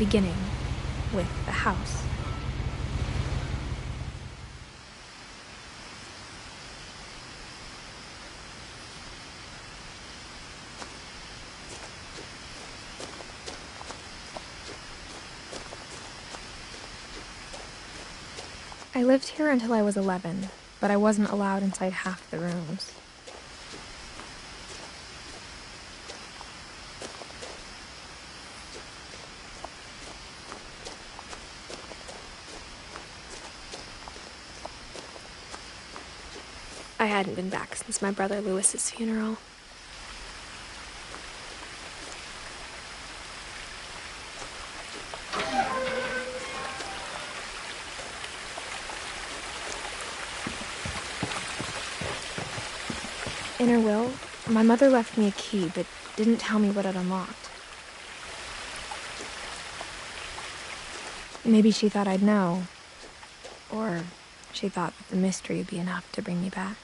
beginning with the house. I lived here until I was 11, but I wasn't allowed inside half the rooms. I hadn't been back since my brother Lewis's funeral. In her will, my mother left me a key, but didn't tell me what it unlocked. Maybe she thought I'd know, or she thought that the mystery would be enough to bring me back.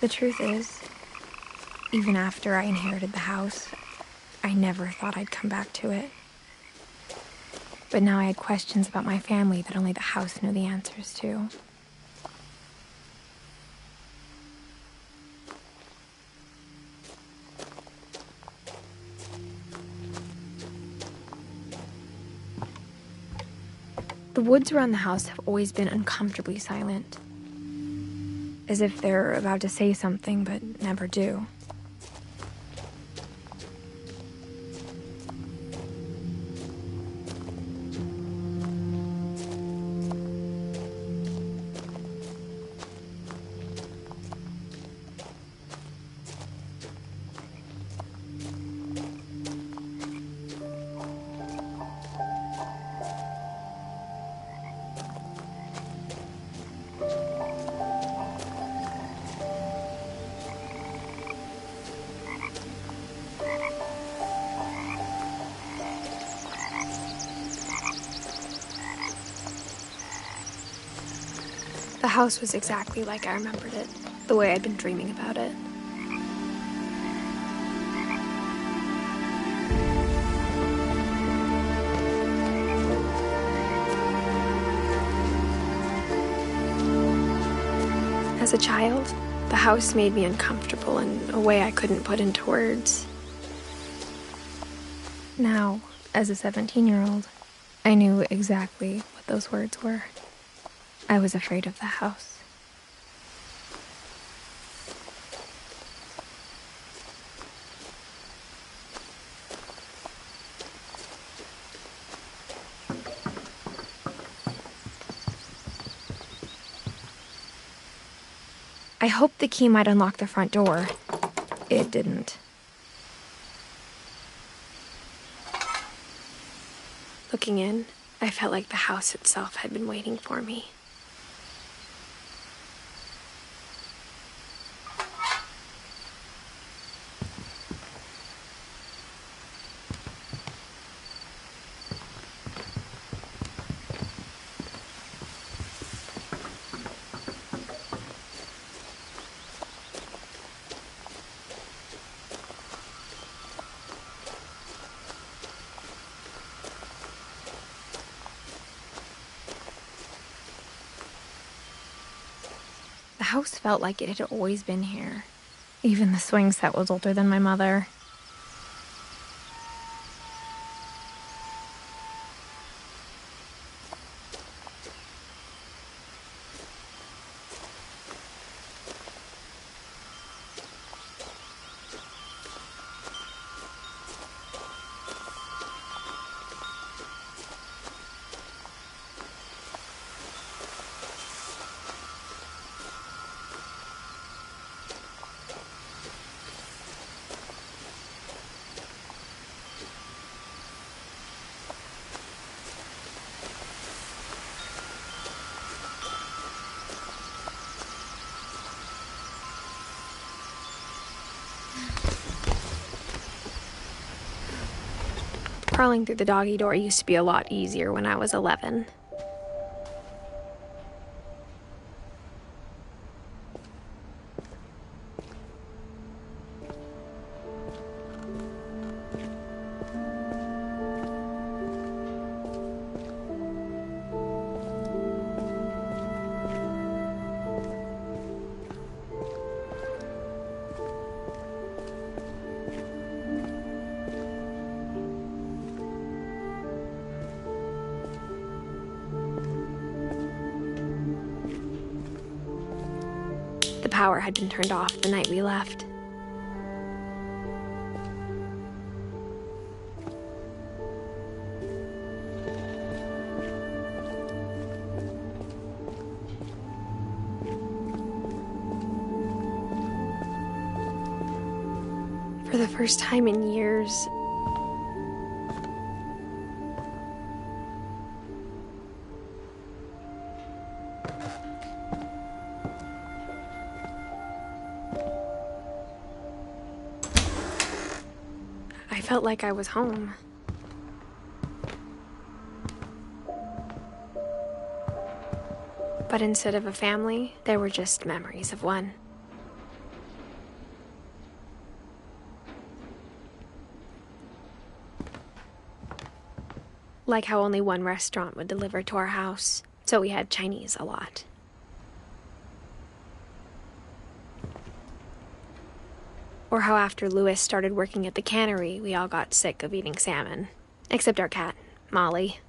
The truth is, even after I inherited the house, I never thought I'd come back to it. But now I had questions about my family that only the house knew the answers to. The woods around the house have always been uncomfortably silent, as if they're about to say something but never do. The house was exactly like I remembered it, the way I'd been dreaming about it. As a child, the house made me uncomfortable in a way I couldn't put into words. Now, as a 17-year-old, I knew exactly what those words were. I was afraid of the house. I hoped the key might unlock the front door. It didn't. Looking in, I felt like the house itself had been waiting for me. The house felt like it had always been here. Even the swing set was older than my mother. Crawling through the doggy door used to be a lot easier when I was 11. The power had been turned off the night we left. For the first time in years, I felt like I was home. But instead of a family, there were just memories of one. Like how only one restaurant would deliver to our house, so we had Chinese a lot. Or how after Louis started working at the cannery, we all got sick of eating salmon. Except our cat, Molly.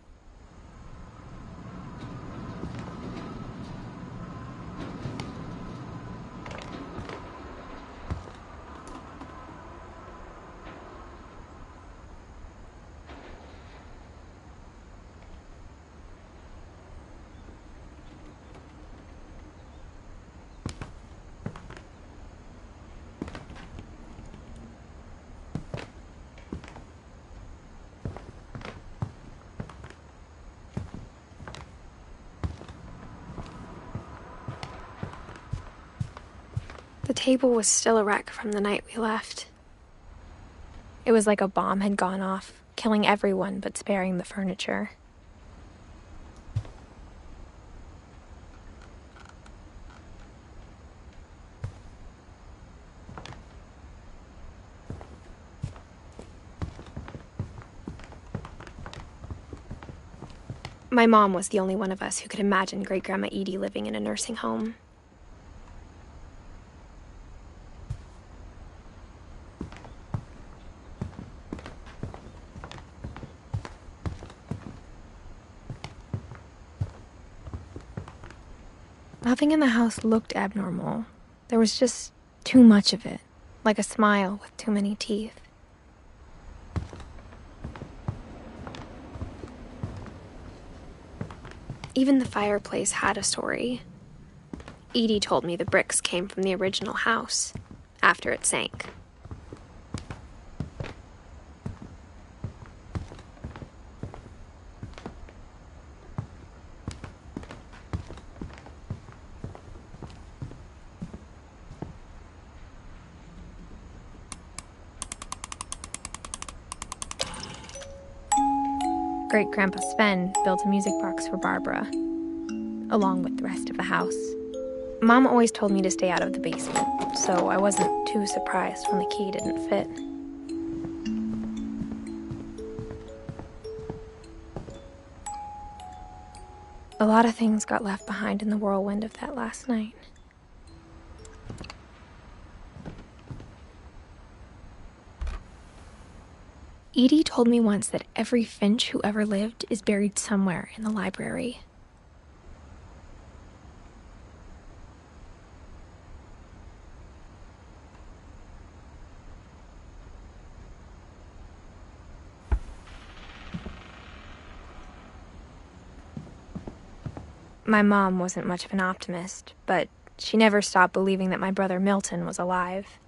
The table was still a wreck from the night we left. It was like a bomb had gone off, killing everyone but sparing the furniture. My mom was the only one of us who could imagine Great-Grandma Edie living in a nursing home. Nothing in the house looked abnormal. There was just too much of it, like a smile with too many teeth. Even the fireplace had a story. Edie told me the bricks came from the original house, after it sank. Great-Grandpa Sven built a music box for Barbara, along with the rest of the house. Mom always told me to stay out of the basement, so I wasn't too surprised when the key didn't fit. A lot of things got left behind in the whirlwind of that last night. Edie told me once that every Finch who ever lived is buried somewhere in the library. My mom wasn't much of an optimist, but she never stopped believing that my brother Milton was alive.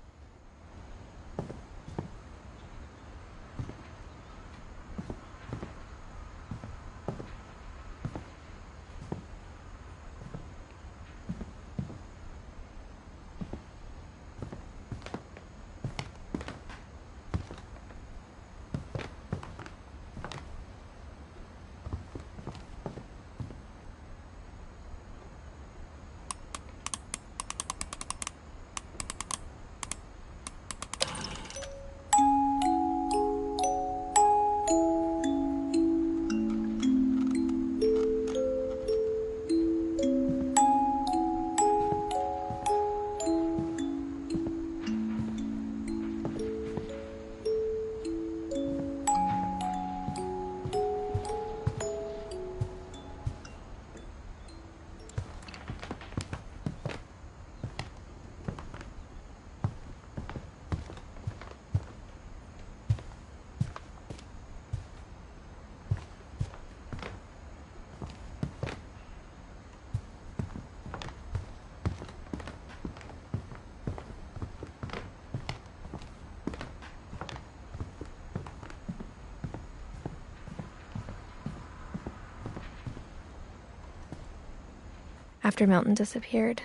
After Milton disappeared,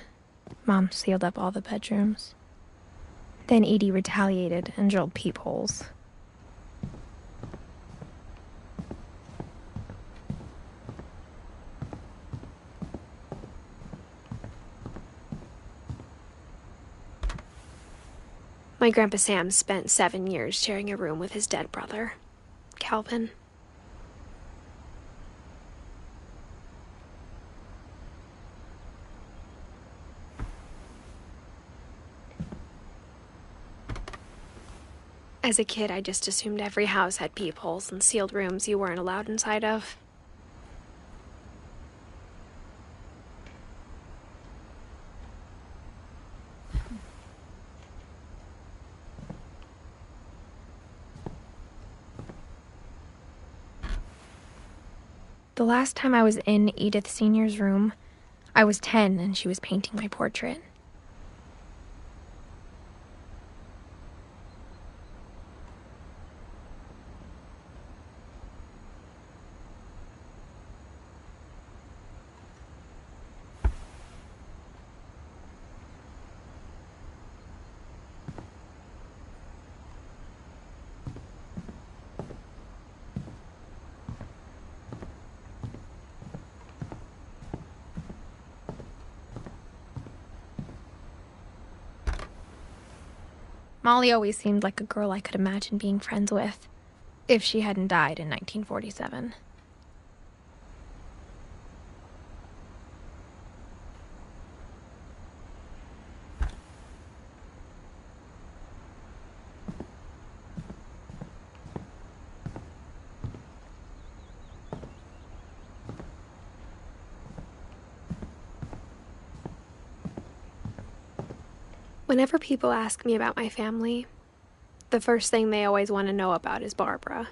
Mom sealed up all the bedrooms. Then Edie retaliated and drilled peepholes. My Grandpa Sam spent 7 years sharing a room with his dead brother, Calvin. As a kid, I just assumed every house had peepholes and sealed rooms you weren't allowed inside of. The last time I was in Edith Sr.'s room, I was 10 and she was painting my portrait. Molly always seemed like a girl I could imagine being friends with, if she hadn't died in 1947. Whenever people ask me about my family, the first thing they always want to know about is Barbara.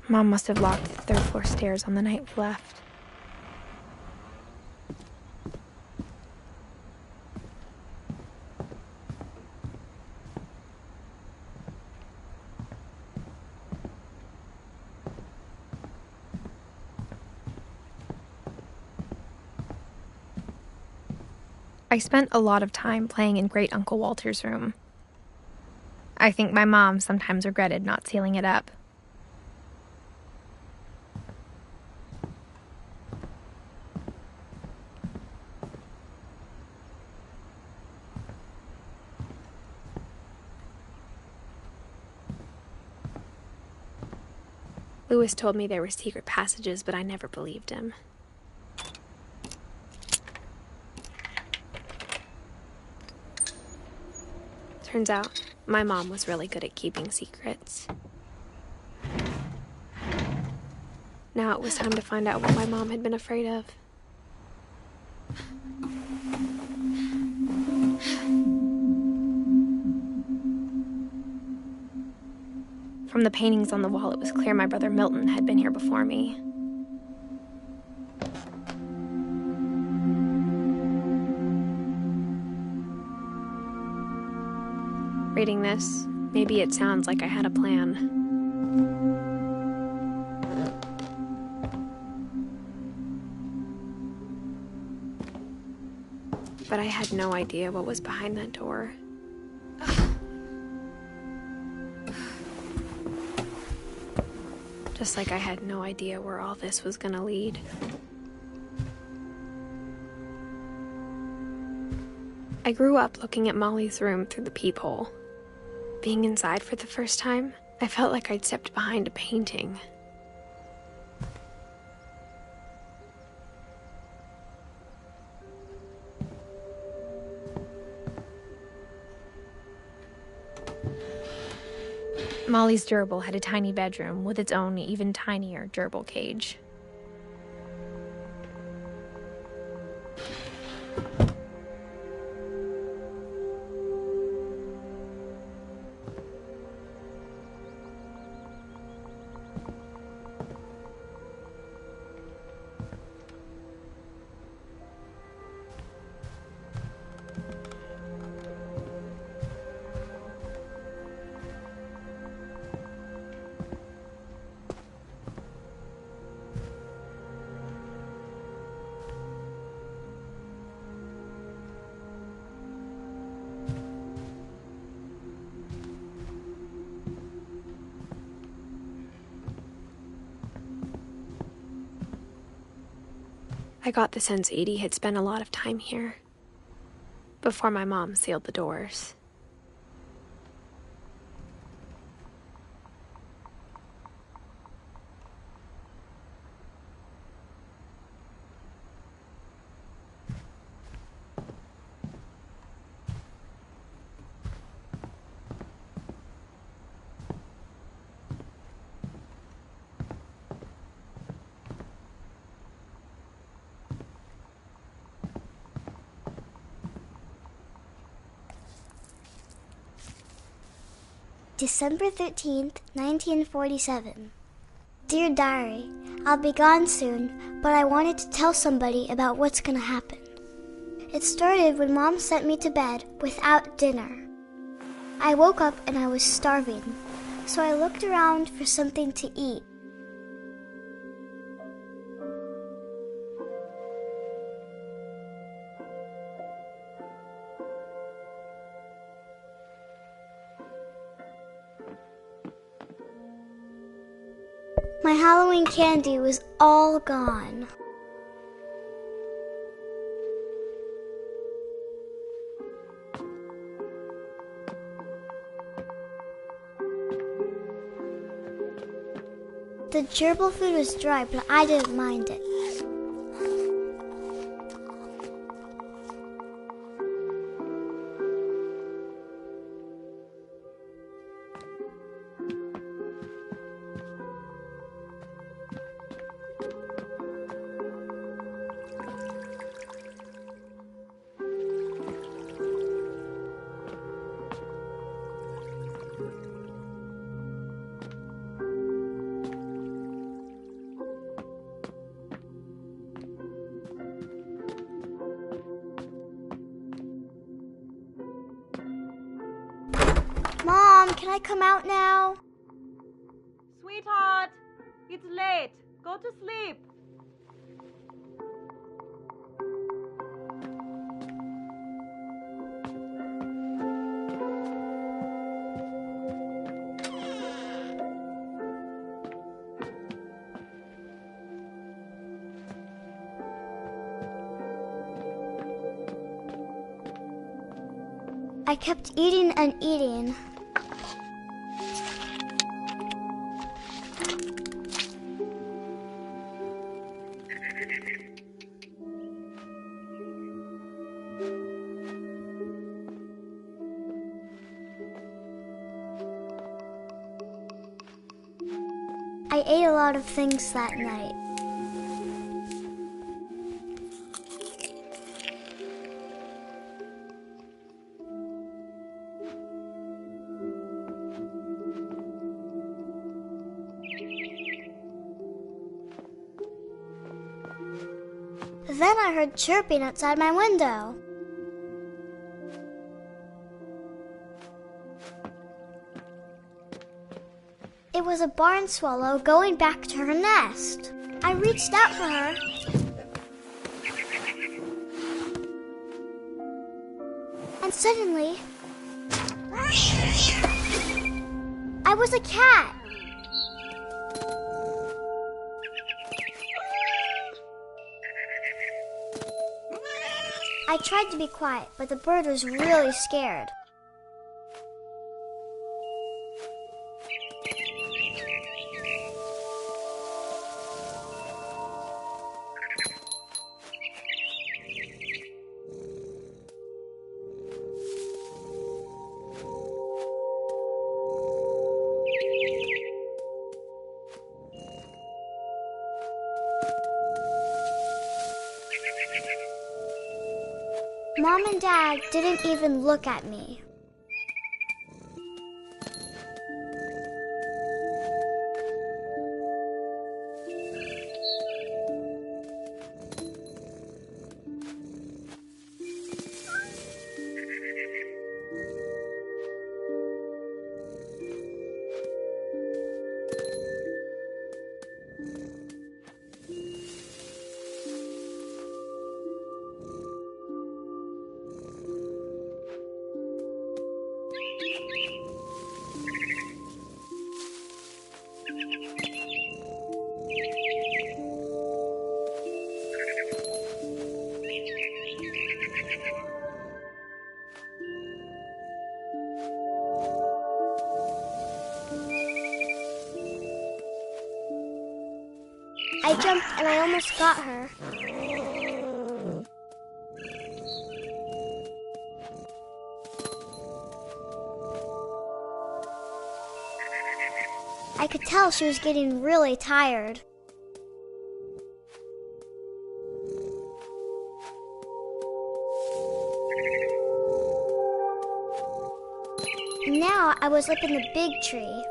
Mom must have locked the third-floor stairs on the night we left. I spent a lot of time playing in Great Uncle Walter's room. I think my mom sometimes regretted not sealing it up. Lewis told me there were secret passages, but I never believed him. Turns out, my mom was really good at keeping secrets. Now it was time to find out what my mom had been afraid of. From the paintings on the wall, it was clear my brother Milton had been here before me. Reading this, maybe it sounds like I had a plan. But I had no idea what was behind that door. Just like I had no idea where all this was gonna lead. I grew up looking at Molly's room through the peephole. Being inside for the first time, I felt like I'd stepped behind a painting. Molly's gerbil had a tiny bedroom with its own even tinier gerbil cage. I got the sense Edie had spent a lot of time here before my mom sealed the doors. December 13th, 1947. Dear Diary, I'll be gone soon, but I wanted to tell somebody about what's gonna happen. It started when Mom sent me to bed without dinner. I woke up and I was starving, so I looked around for something to eat. My Halloween candy was all gone. The gerbil food was dry, but I didn't mind it. Mom, can I come out now? Sweetheart, it's late. Go to sleep. I kept eating and eating. I ate a lot of things that night. Then I heard chirping outside my window. It was a barn swallow going back to her nest. I reached out for her. And suddenly, I was a cat. I tried to be quiet, but the bird was really scared. Mom and Dad didn't even look at me. I jumped and I almost got her. I could tell she was getting really tired. And now I was up in the big tree.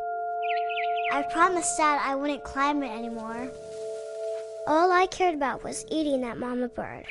I promised Dad I wouldn't climb it anymore. All I cared about was eating that mama bird.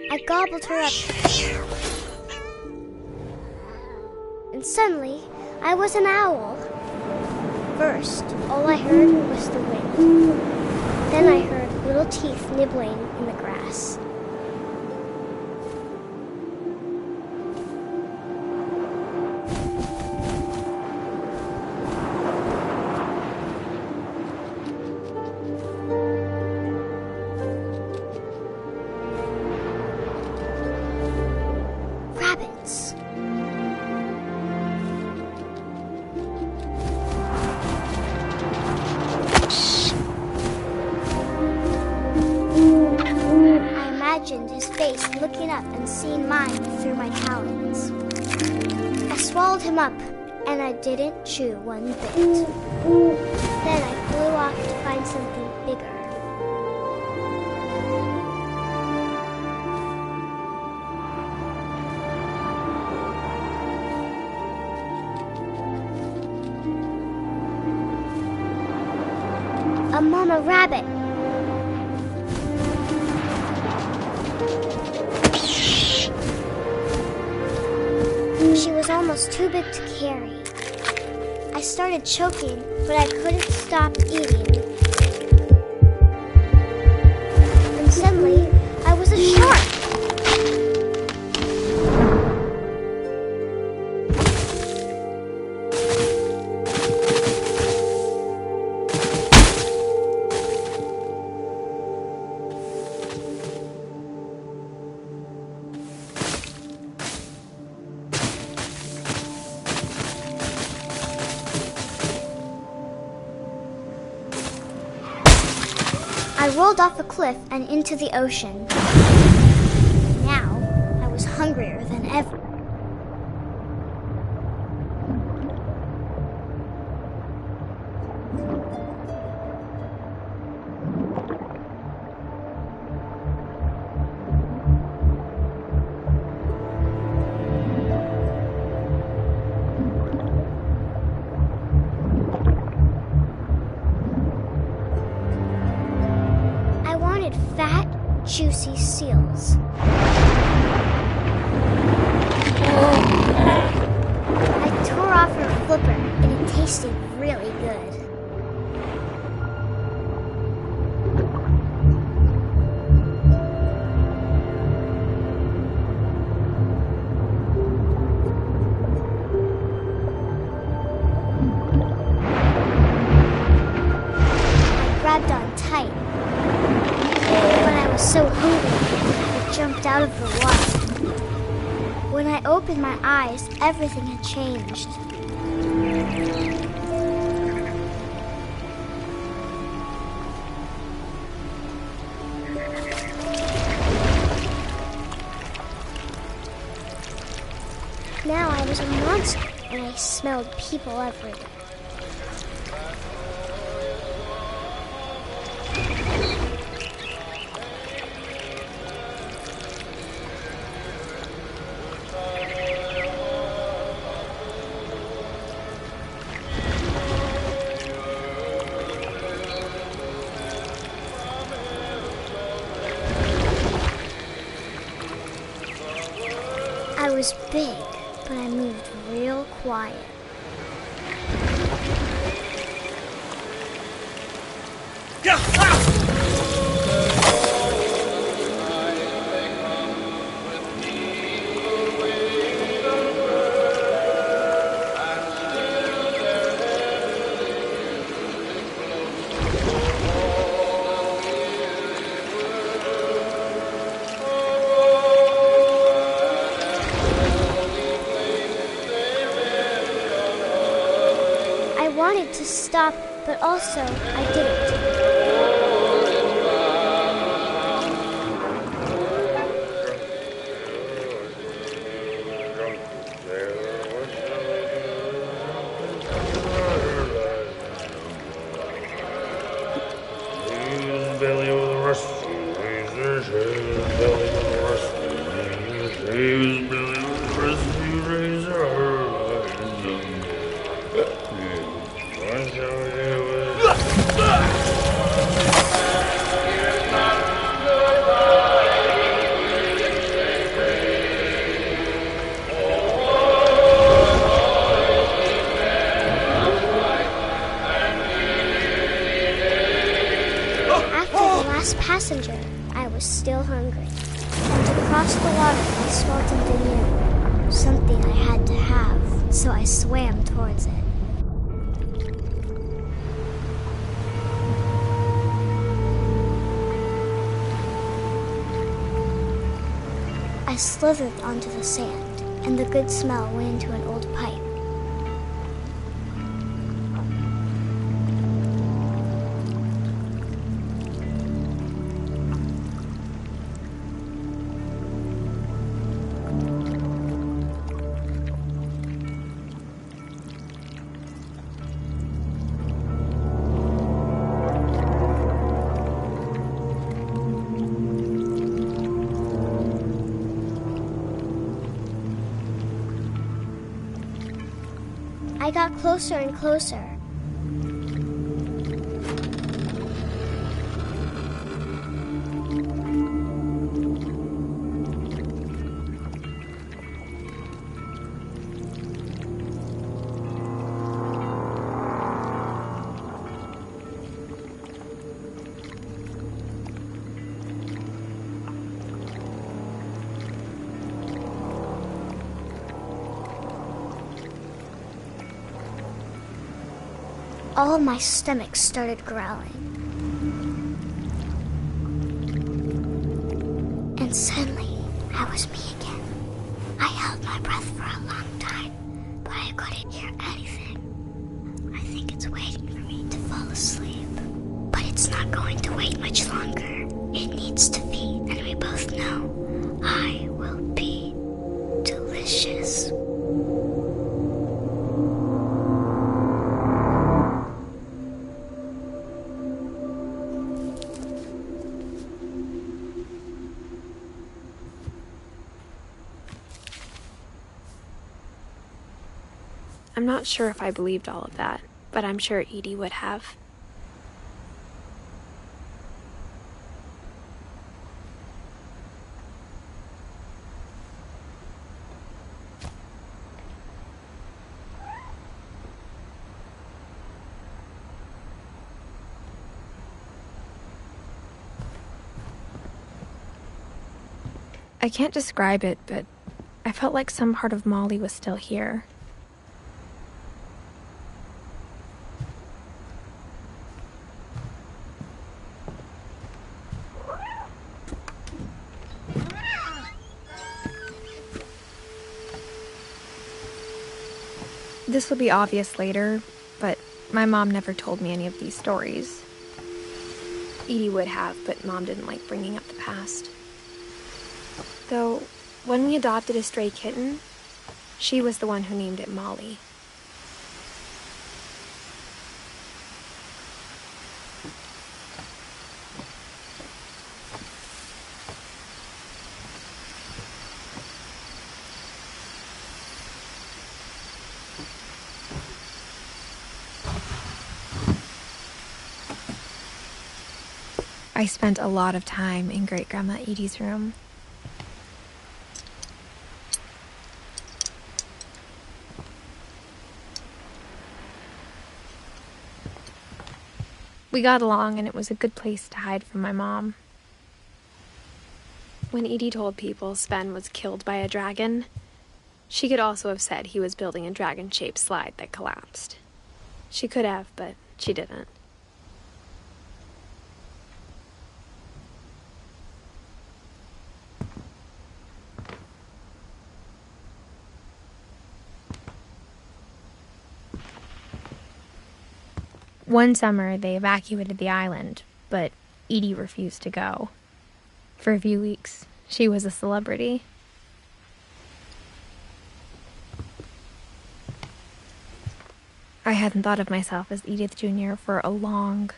I gobbled her up. And suddenly, I was an owl. First, all I heard was the wind. Then I heard little teeth nibbling in the grass. Rabbits. I imagined his face looking up and seeing mine through my talons. I swallowed him up, and I didn't chew one bit. Then I flew off to find something bigger. A mama rabbit. She was almost too big to carry. I started choking, but I couldn't stop eating. And suddenly, I was a shark. I rolled off a cliff and into the ocean. Now, I was hungrier than ever. Fat, juicy seals. I tore off her flipper, and it tasted really good. I of the water. When I opened my eyes, everything had changed. Now I was a monster, and I smelled people everywhere. I was big, but I moved real quiet. I wanted to stop, but also I didn't. Passenger, I was still hungry. And to cross the water, I smelled something new. Something I had to have, so I swam towards it. I slithered onto the sand, and the good smell went into an old pipe. I got closer and closer. All of my stomach started growling. And suddenly, I was me again. I held my breath for a long time, but I couldn't hear anything. I think it's waiting for me to fall asleep. But it's not going to wait much longer. It needs to be, and we both know I will be delicious. I'm not sure if I believed all of that, but I'm sure Edie would have. I can't describe it, but I felt like some part of Molly was still here. This will be obvious later, but my mom never told me any of these stories. Edie would have, but Mom didn't like bringing up the past. Though, when we adopted a stray kitten, she was the one who named it Molly. I spent a lot of time in Great-Grandma Edie's room. We got along, and it was a good place to hide from my mom. When Edie told people Sven was killed by a dragon, she could also have said he was building a dragon-shaped slide that collapsed. She could have, but she didn't. One summer, they evacuated the island, but Edie refused to go. For a few weeks, she was a celebrity. I hadn't thought of myself as Edith Jr. for a long,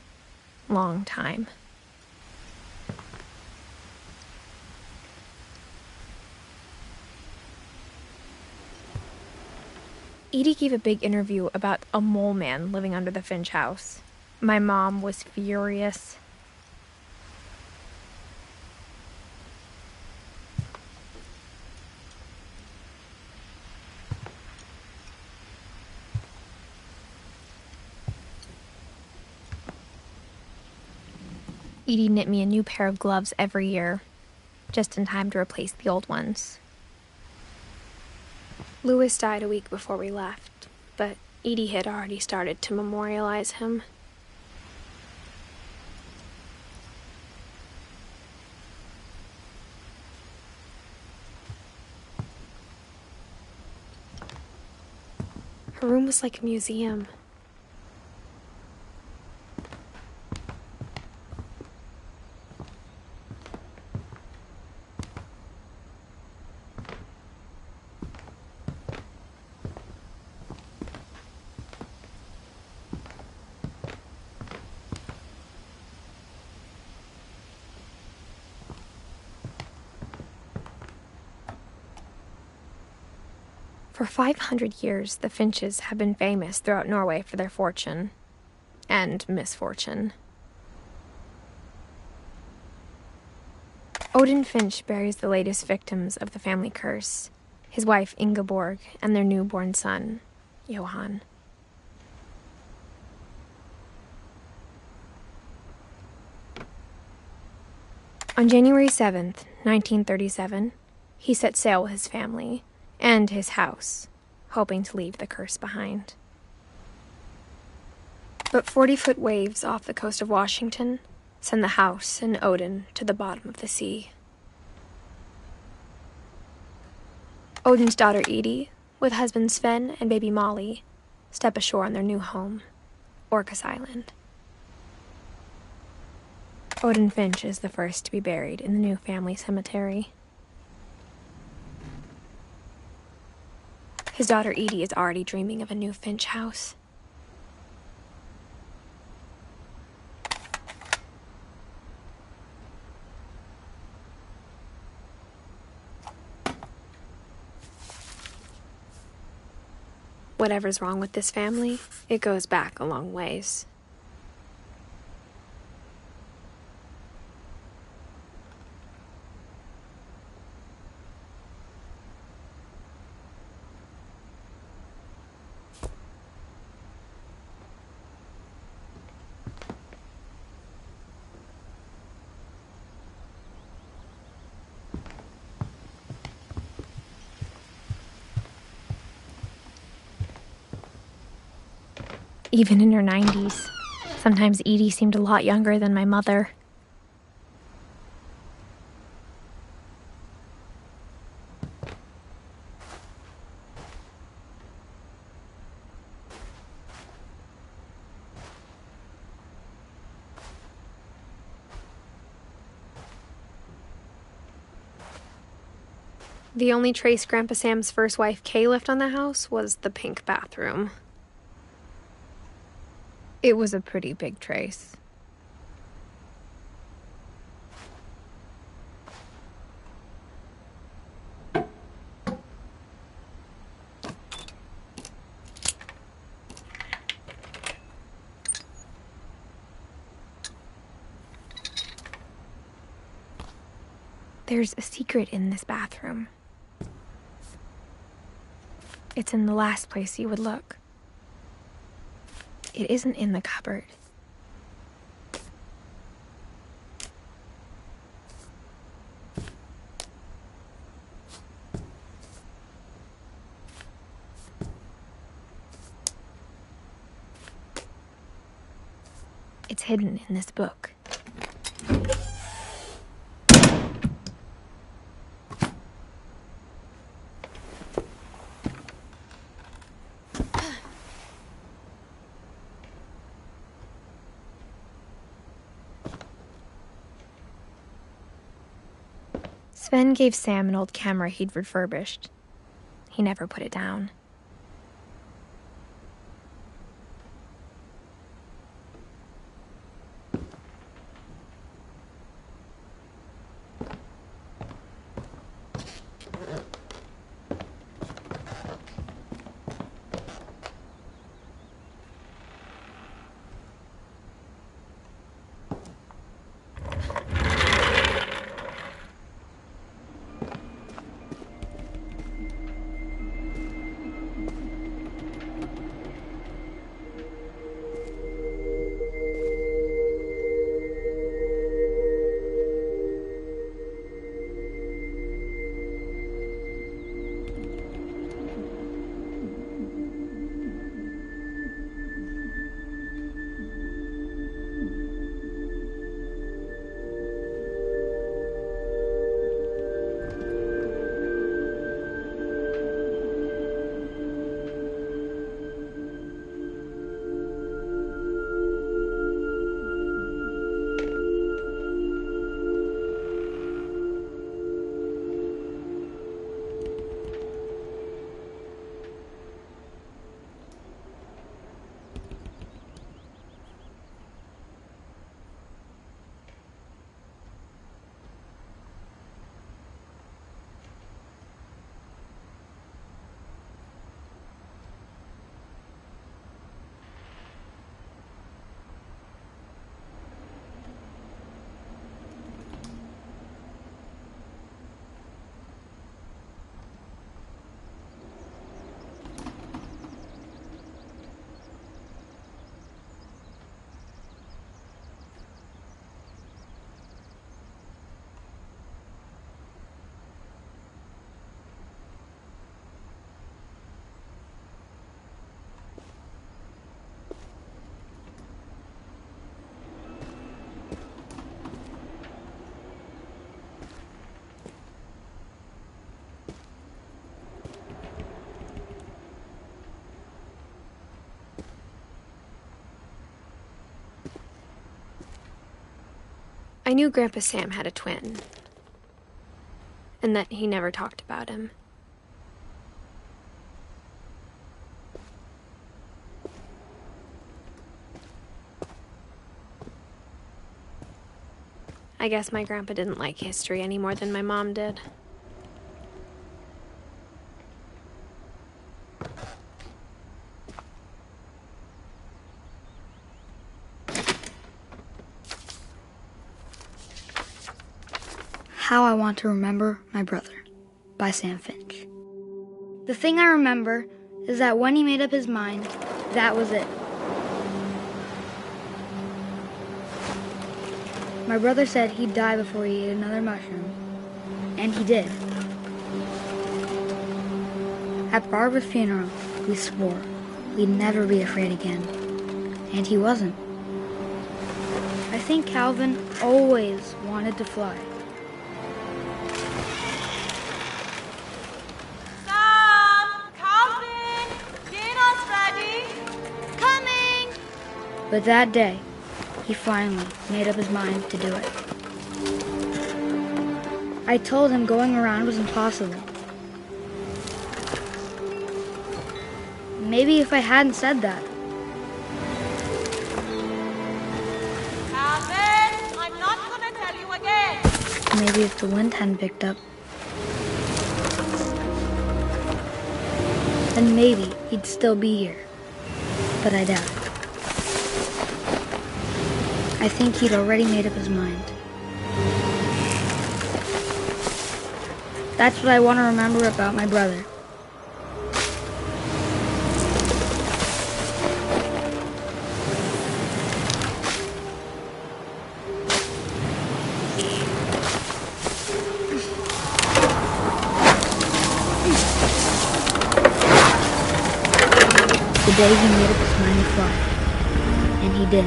long time. Edie gave a big interview about a mole man living under the Finch house. My mom was furious. Edie knit me a new pair of gloves every year, just in time to replace the old ones. Louis died a week before we left, but Edie had already started to memorialize him. Her room was like a museum. For 500 years, the Finches have been famous throughout Norway for their fortune and misfortune. Odin Finch buries the latest victims of the family curse, his wife Ingeborg and their newborn son, Johan. On January 7th, 1937, he set sail with his family and his house, hoping to leave the curse behind. But 40-foot waves off the coast of Washington send the house and Odin to the bottom of the sea. Odin's daughter Edie, with husband Sven and baby Molly, step ashore on their new home, Orcas Island. Odin Finch is the first to be buried in the new family cemetery. His daughter Edie is already dreaming of a new Finch house. Whatever's wrong with this family, it goes back a long ways. Even in her 90s, sometimes Edie seemed a lot younger than my mother. The only trace Grandpa Sam's first wife, Kay, left on the house was the pink bathroom. It was a pretty big trace. There's a secret in this bathroom. It's in the last place you would look. It isn't in the cupboard. It's hidden in this book. Sven gave Sam an old camera he'd refurbished. He never put it down. I knew Grandpa Sam had a twin, and that he never talked about him. I guess my grandpa didn't like history any more than my mom did. How I Want to Remember My Brother by Sam Finch. The thing I remember is that when he made up his mind, that was it. My brother said he'd die before he ate another mushroom, and he did. At Barbara's funeral, we swore we'd never be afraid again, and he wasn't. I think Calvin always wanted to fly. But that day, he finally made up his mind to do it. I told him going around was impossible, Maybe if I hadn't said that. Calvin, I'm not gonna tell you again. Maybe if the wind hadn't picked up. Then maybe he'd still be here. But I doubt it. I think he'd already made up his mind. That's what I want to remember about my brother. The day he made up his mind to fly. And he did.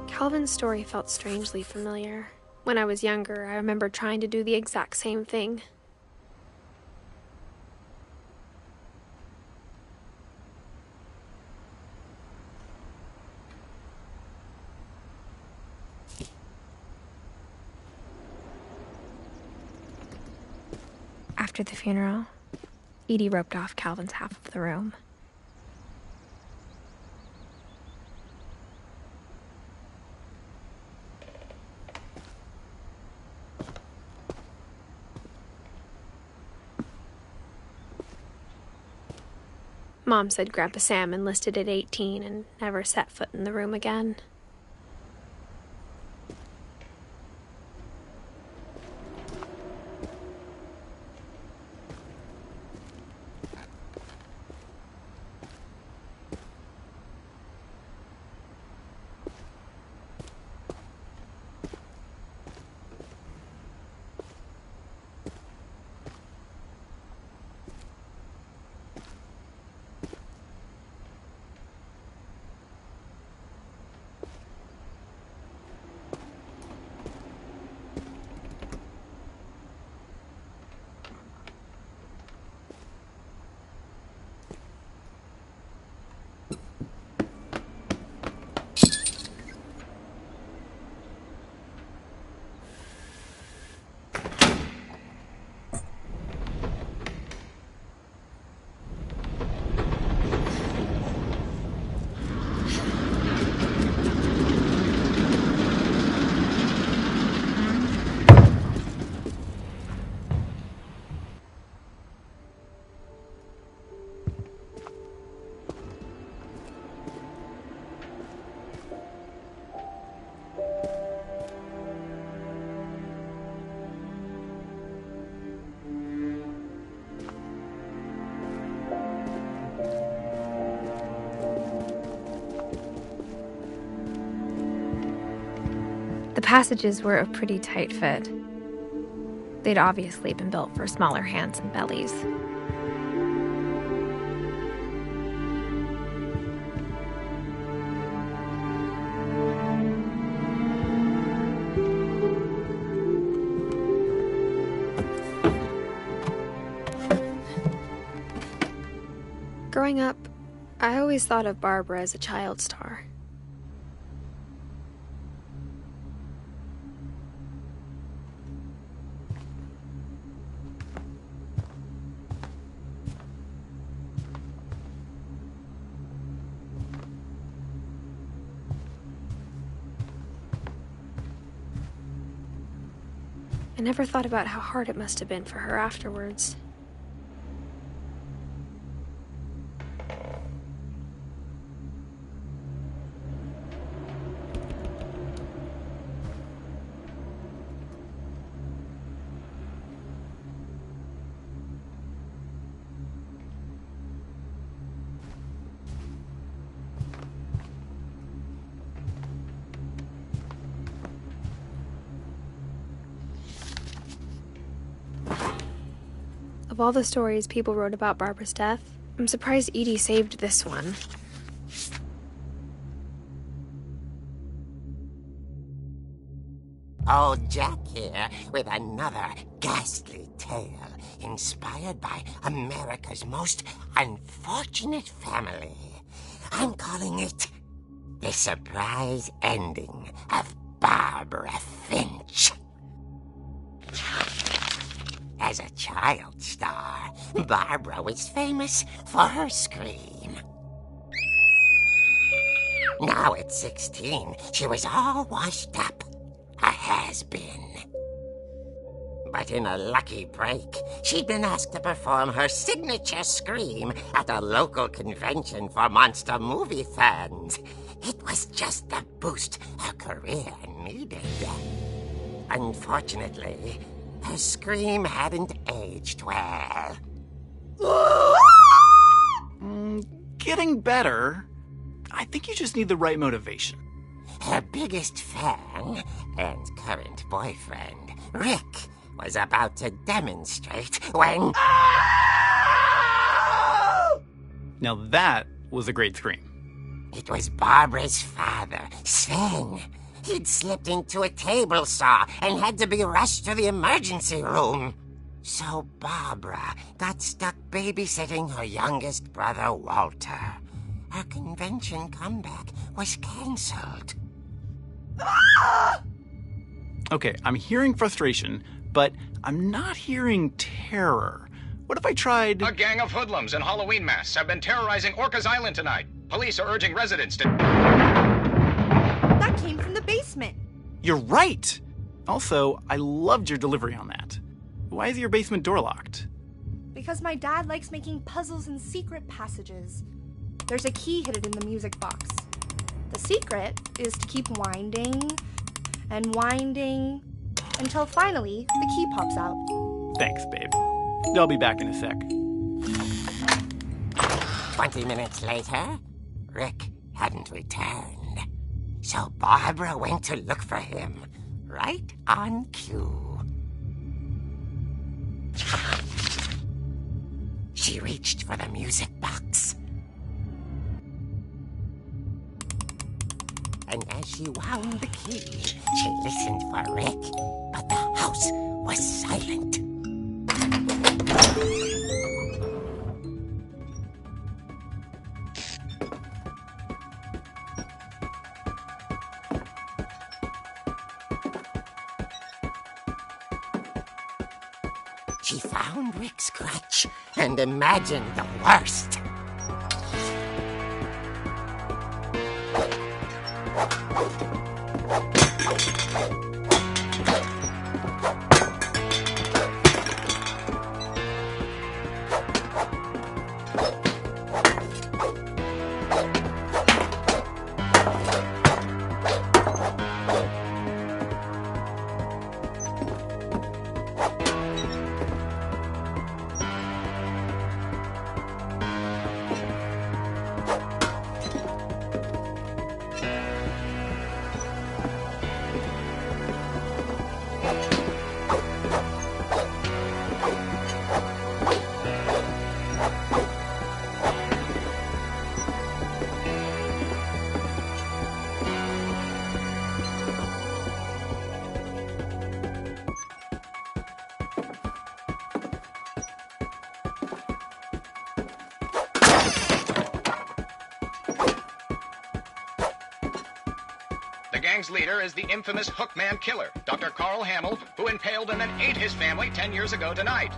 Calvin's story felt strangely familiar. When I was younger, I remember trying to do the exact same thing. After the funeral, Edie roped off Calvin's half of the room. Mom said Grandpa Sam enlisted at 18 and never set foot in the room again. The passages were a pretty tight fit. They'd obviously been built for smaller hands and bellies. Growing up, I always thought of Barbara as a child star. I never thought about how hard it must have been for her afterwards. Of all the stories people wrote about Barbara's death, I'm surprised Edie saved this one. Old Jack here with another ghastly tale inspired by America's most unfortunate family. I'm calling it the surprise ending of Barbara Finch. As a child star, Barbara was famous for her scream. Now at 16, she was all washed up, a has-been. But in a lucky break, she'd been asked to perform her signature scream at a local convention for monster movie fans. It was just the boost her career needed. Unfortunately, her scream hadn't aged well. Getting better. I think you just need the right motivation. Her biggest fan and current boyfriend, Rick, was about to demonstrate when... Now that was a great scream. It was Barbara's father, Sven. He'd slipped into a table saw and had to be rushed to the emergency room. So Barbara got stuck babysitting her youngest brother, Walter. Her convention comeback was cancelled. Okay, I'm hearing frustration, but I'm not hearing terror. What if I tried... A gang of hoodlums in Halloween masks have been terrorizing Orcas Island tonight. Police are urging residents to... That came from the basement. You're right! Also, I loved your delivery on that. Why is your basement door locked? Because my dad likes making puzzles and secret passages. There's a key hidden in the music box. The secret is to keep winding and winding until finally the key pops out. Thanks, babe. I'll be back in a sec. 20 minutes later, Rick hadn't returned. So Barbara went to look for him, right on cue. She reached for the music box. And as she wound the key, she listened for Rick, but the house was silent. She found Rick's crutch and imagined the worst. The gang's leader is the infamous Hookman Killer, Dr. Carl Hamill, who impaled and then ate his family 10 years ago tonight.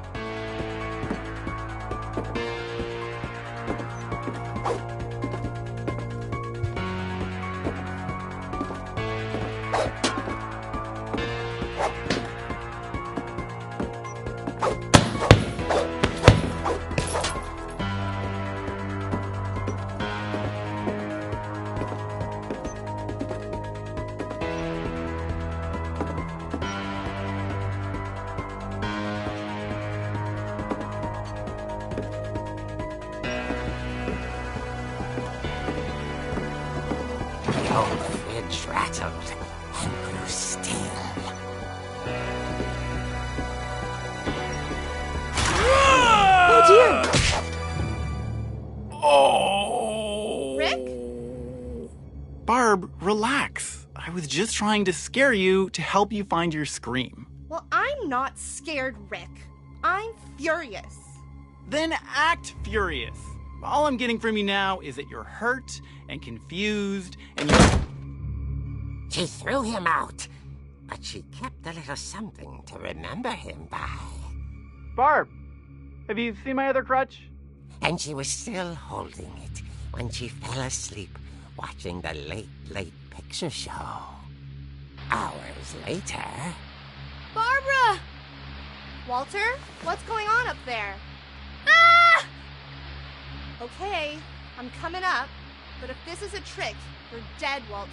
The old fridge rattled and grew still. Oh dear! Oh! Rick? Barb, relax. I was just trying to scare you to help you find your scream. Well, I'm not scared, Rick. I'm furious. Then act furious. All I'm getting from you now is that you're hurt and confused and you're... She threw him out, but she kept a little something to remember him by. Barb, have you seen my other crutch? And she was still holding it when she fell asleep watching the late picture show. Hours later... Barbara! Walter, what's going on up there? Ah! Okay, I'm coming up, but if this is a trick, you're dead, Walter.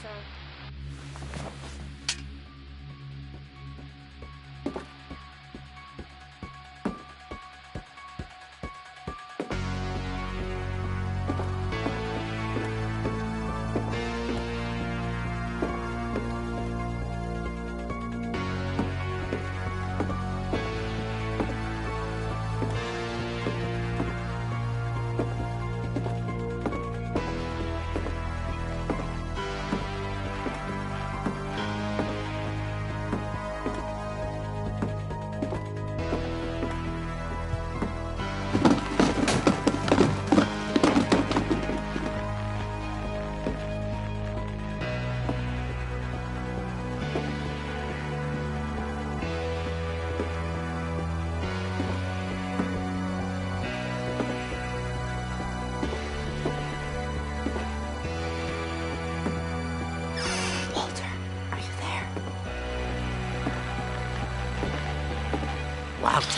Walter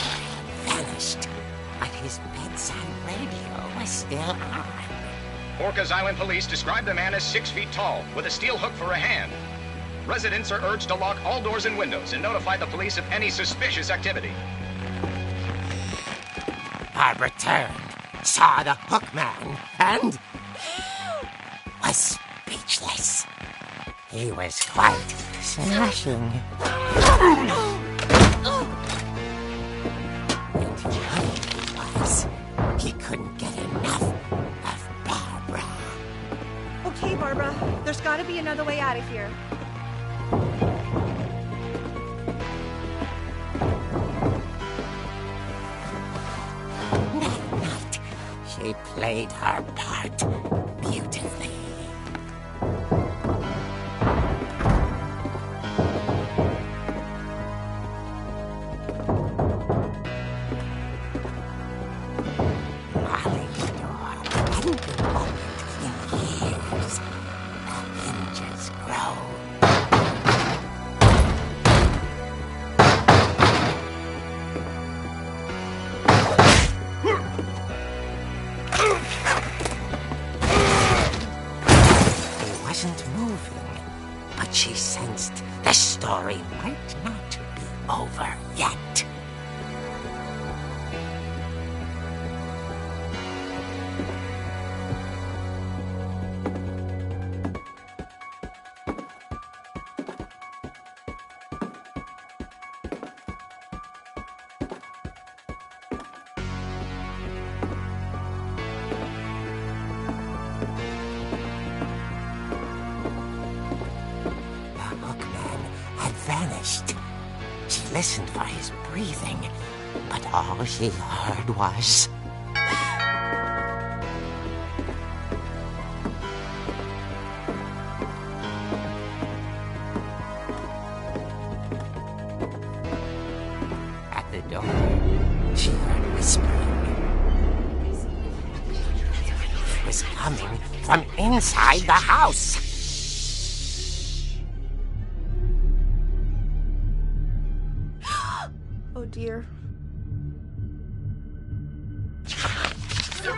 vanished, but his bedside radio was still on. Orcas Island police describe the man as 6 feet tall, with a steel hook for a hand. Residents are urged to lock all doors and windows and notify the police of any suspicious activity. Barbara turned, saw the hook man, and was speechless. He was quite smashing. And he couldn't get enough of Barbara. Okay, Barbara, there's gotta be another way out of here. That night, she played her part beautifully. Molly's door hadn't been opened in years. The hinges grow. He wasn't moving, but she sensed the story might not be over yet. The hookman had vanished. She listened for his breathing, but all she heard was... At the door, she heard whispering. It was coming from inside the house. Oh dear. The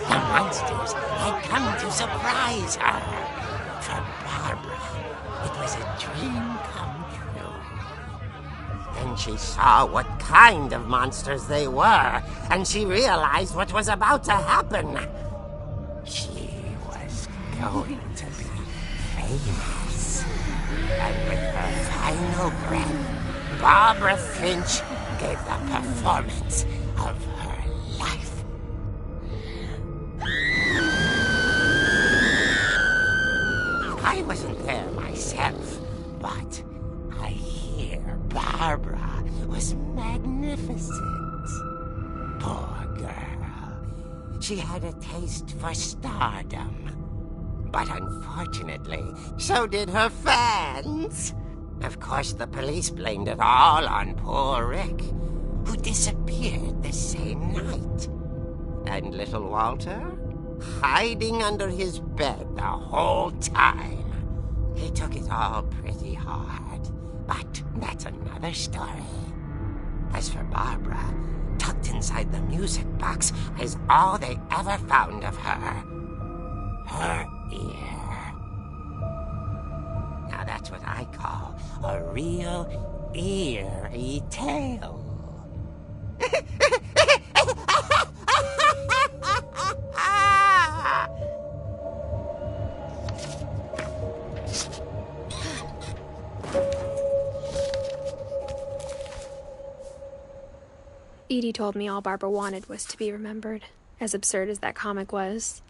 monsters had come to surprise her. For Barbara, it was a dream come true. Then she saw what kind of monsters they were, and she realized what was about to happen. She was going to be famous. And with her final breath, Barbara Finch gave the performance of her life. I wasn't there myself, but I hear Barbara was magnificent. magnificent. Poor girl. She had a taste for stardom. But unfortunately, so did her fans. Of course, the police blamed it all on poor Rick, who disappeared the same night. And little Walter? Hiding under his bed the whole time. He took it all pretty hard, but that's another story. As for Barbara, tucked inside the music box is all they ever found of her. Her ear. Now that's what I call a real eerie tale. Edie told me all Barbara wanted was to be remembered, as absurd as that comic was.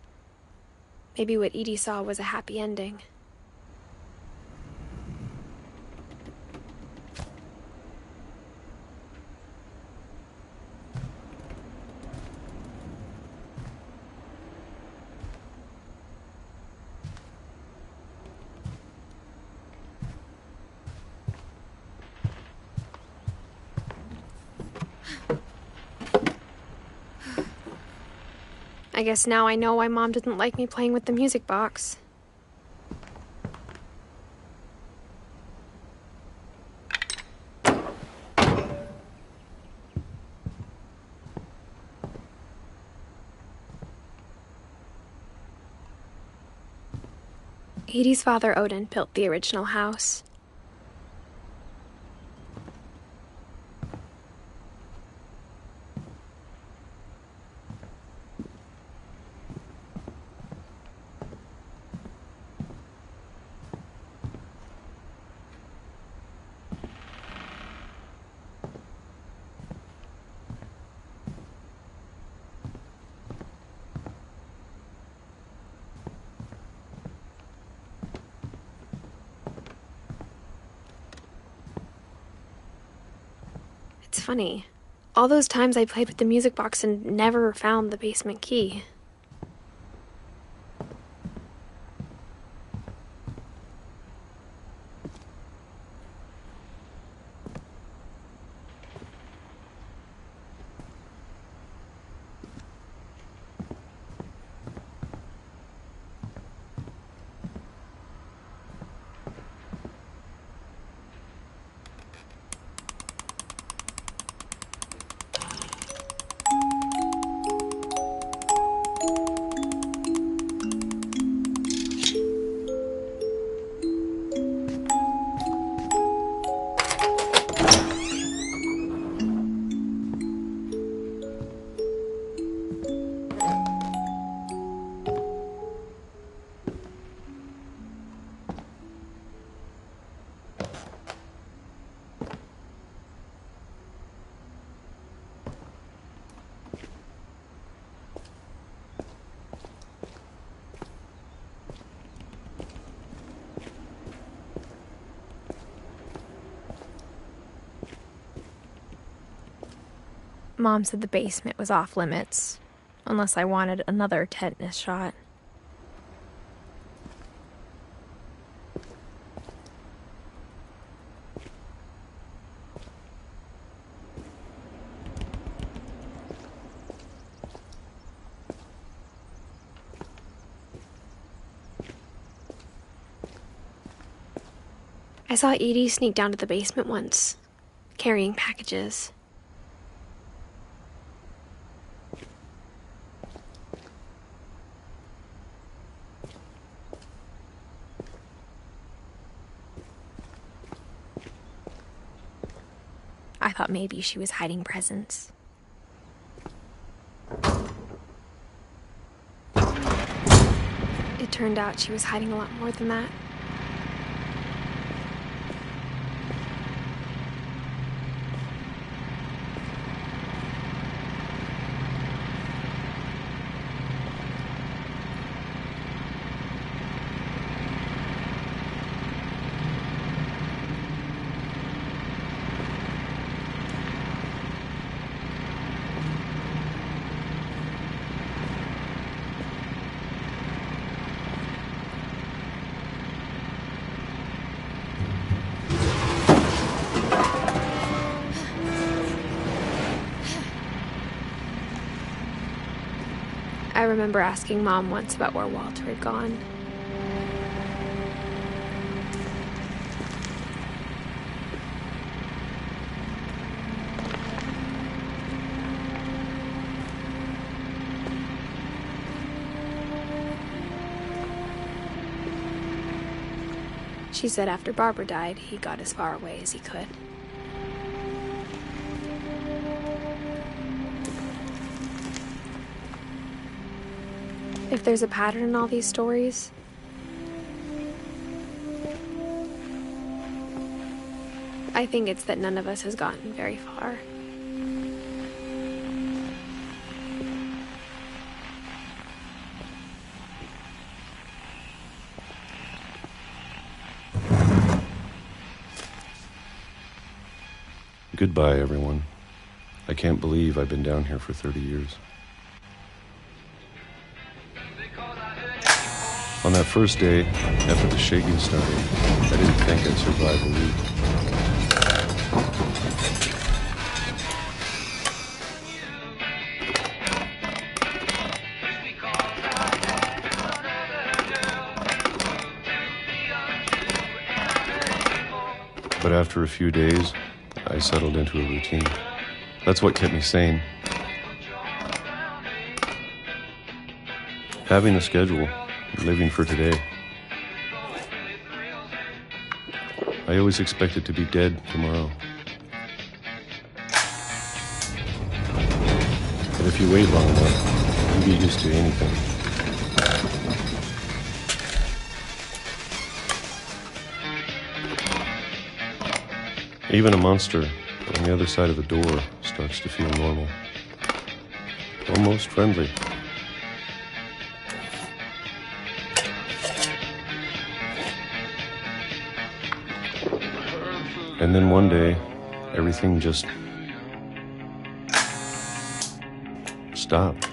Maybe what Edie saw was a happy ending. I guess now I know why Mom didn't like me playing with the music box. Edie's father, Odin, built the original house. It's funny. All those times I played with the music box and never found the basement key. Mom said the basement was off limits, unless I wanted another tetanus shot. I saw Edie sneak down to the basement once, carrying packages. I thought maybe she was hiding presents. It turned out she was hiding a lot more than that. I remember asking Mom once about where Walter had gone. She said after Barbara died, he got as far away as he could. If there's a pattern in all these stories, I think it's that none of us has gotten very far. Goodbye, everyone. I can't believe I've been down here for 30 years. On that first day, after the shaking started, I didn't think I'd survive a week. But after a few days, I settled into a routine. That's what kept me sane. Having a schedule, living for today. I always expected to be dead tomorrow. But if you wait long enough, you get used to anything. Even a monster on the other side of the door starts to feel normal. Almost friendly. And then one day, everything just stopped.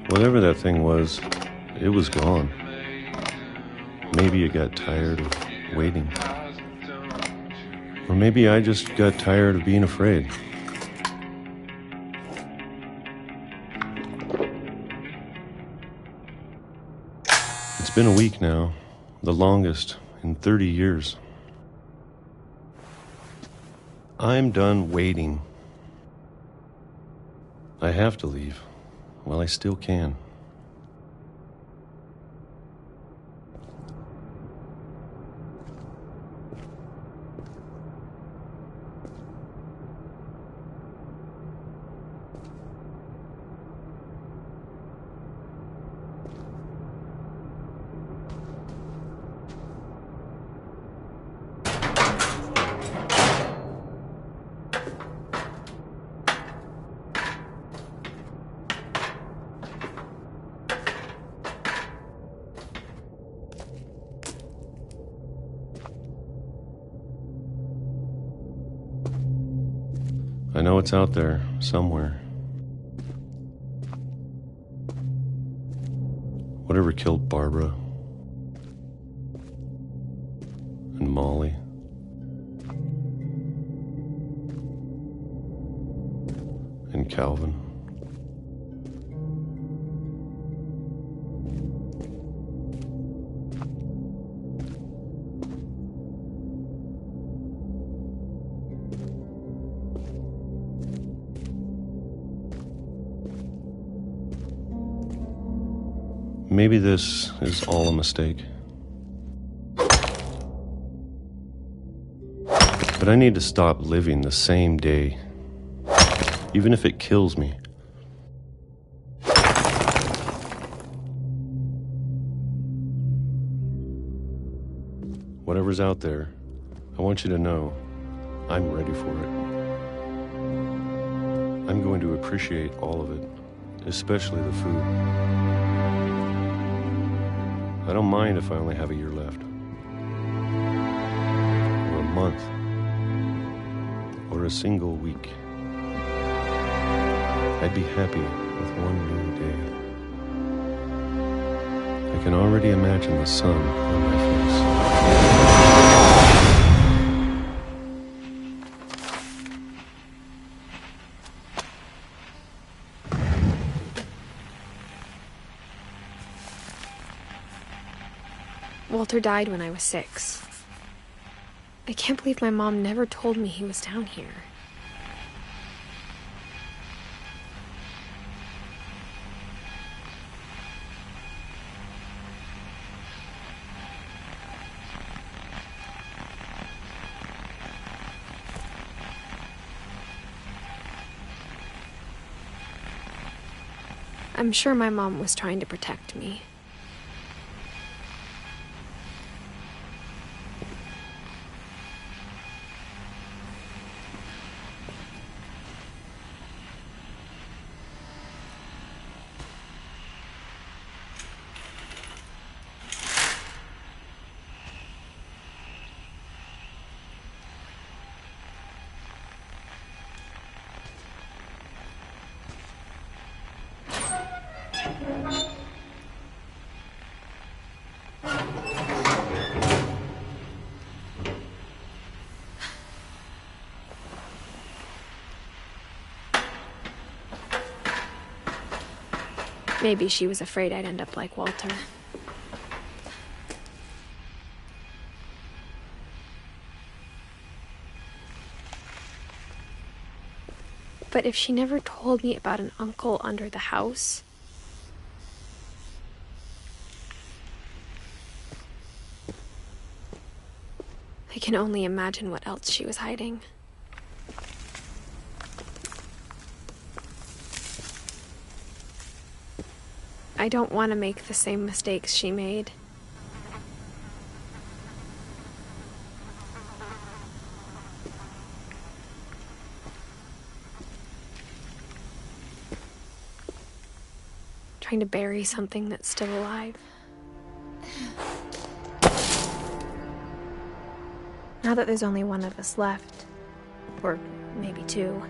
Whatever that thing was, it was gone. Maybe it got tired of waiting. Or maybe I just got tired of being afraid. It's been a week now, the longest in 30 years. I'm done waiting. I have to leave while I still can. I know it's out there, somewhere. Whatever killed Barbara and Molly and Calvin. Maybe this is all a mistake. But I need to stop living the same day, even if it kills me. Whatever's out there, I want you to know I'm ready for it. I'm going to appreciate all of it, especially the food. I don't mind if I only have a year left, or a month, or a single week. I'd be happy with one new day. I can already imagine the sun on my face. Walter died when I was 6. I can't believe my mom never told me he was down here. I'm sure my mom was trying to protect me. Maybe she was afraid I'd end up like Walter. But if she never told me about an uncle under the house, I can only imagine what else she was hiding. I don't want to make the same mistakes she made. Trying to bury something that's still alive. Now that there's only one of us left, or maybe 2,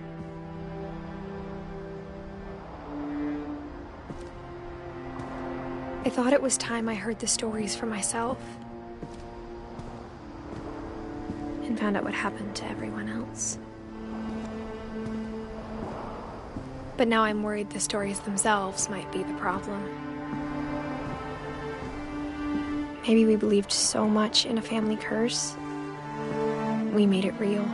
I thought it was time I heard the stories for myself and found out what happened to everyone else. But now I'm worried the stories themselves might be the problem. Maybe we believed so much in a family curse, we made it real.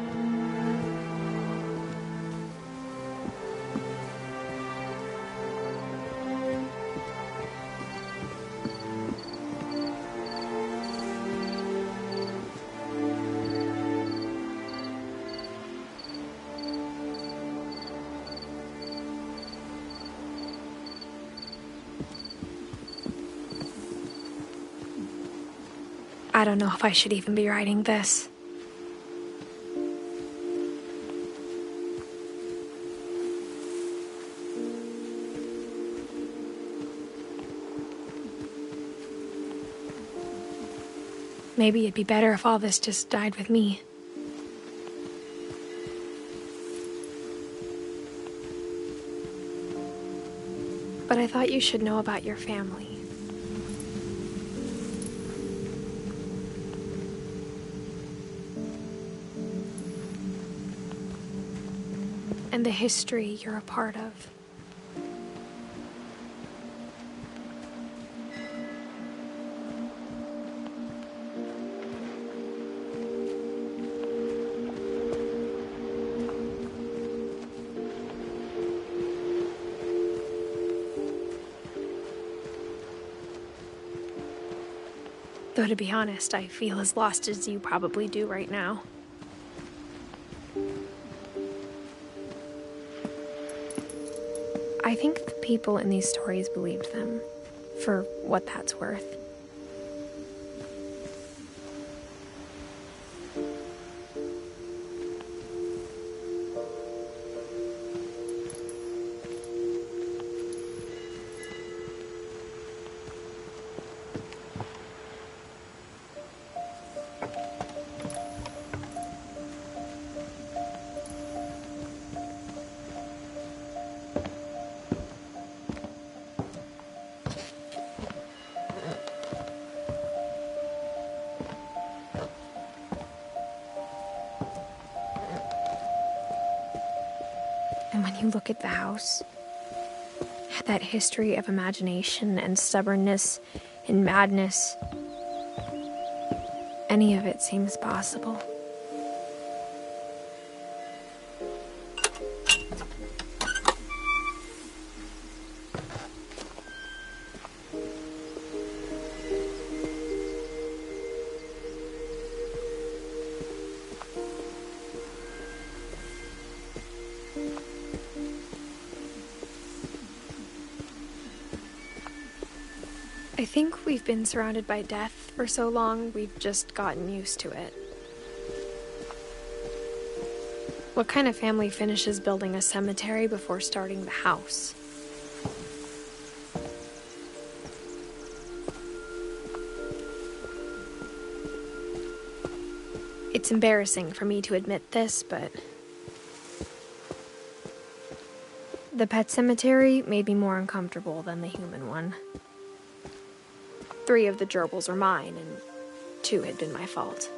I don't know if I should even be writing this. Maybe it'd be better if all this just died with me. But I thought you should know about your family. And the history you're a part of. Though to be honest, I feel as lost as you probably do right now. I think the people in these stories believed them, for what that's worth. And when you look at the house, had that history of imagination and stubbornness and madness, any of it seems possible. I think we've been surrounded by death for so long, we've just gotten used to it. What kind of family finishes building a cemetery before starting the house? It's embarrassing for me to admit this, but the pet cemetery made me more uncomfortable than the human one. 3 of the gerbils were mine, and 2 had been my fault.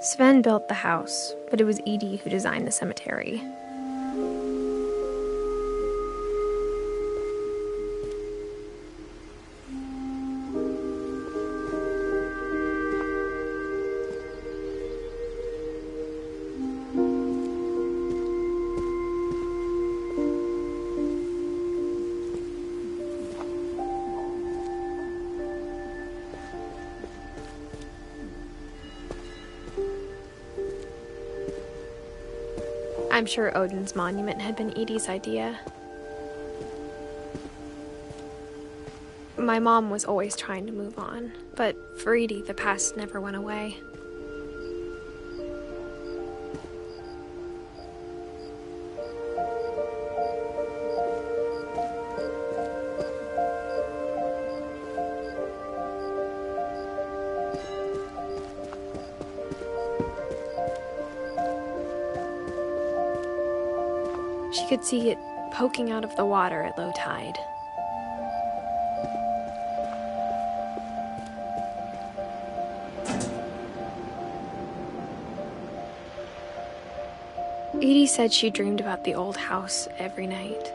Sven built the house, but it was Edie who designed the cemetery. I'm sure Odin's monument had been Edie's idea. My mom was always trying to move on, but for Edie, the past never went away. She could see it poking out of the water at low tide. Edie said she dreamed about the old house every night.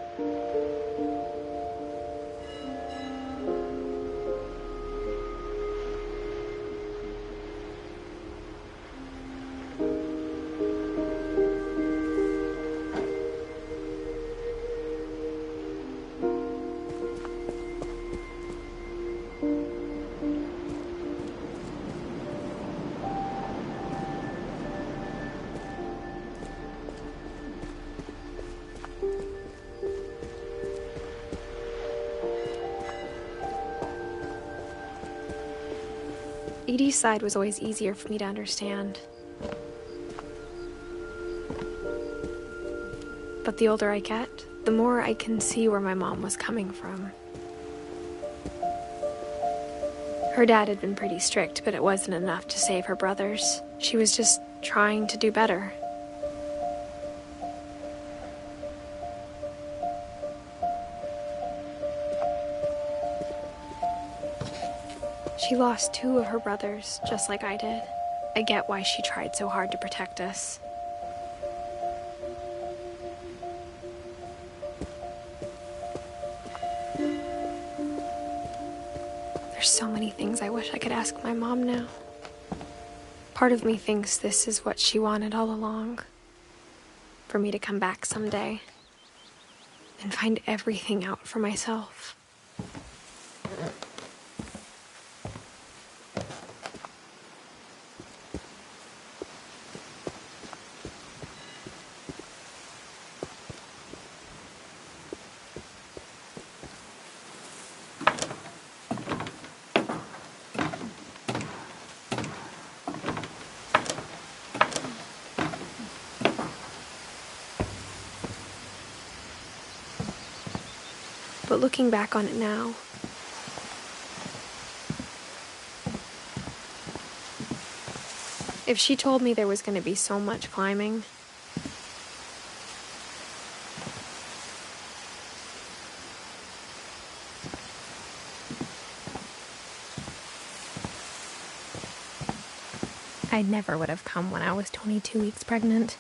Edie's side was always easier for me to understand. But the older I get, the more I can see where my mom was coming from. Her dad had been pretty strict, but it wasn't enough to save her brothers. She was just trying to do better. She lost 2 of her brothers, just like I did. I get why she tried so hard to protect us. There's so many things I wish I could ask my mom now. Part of me thinks this is what she wanted all along. For me to come back someday and find everything out for myself. But looking back on it now, if she told me there was going to be so much climbing, I never would have come when I was 22 weeks pregnant.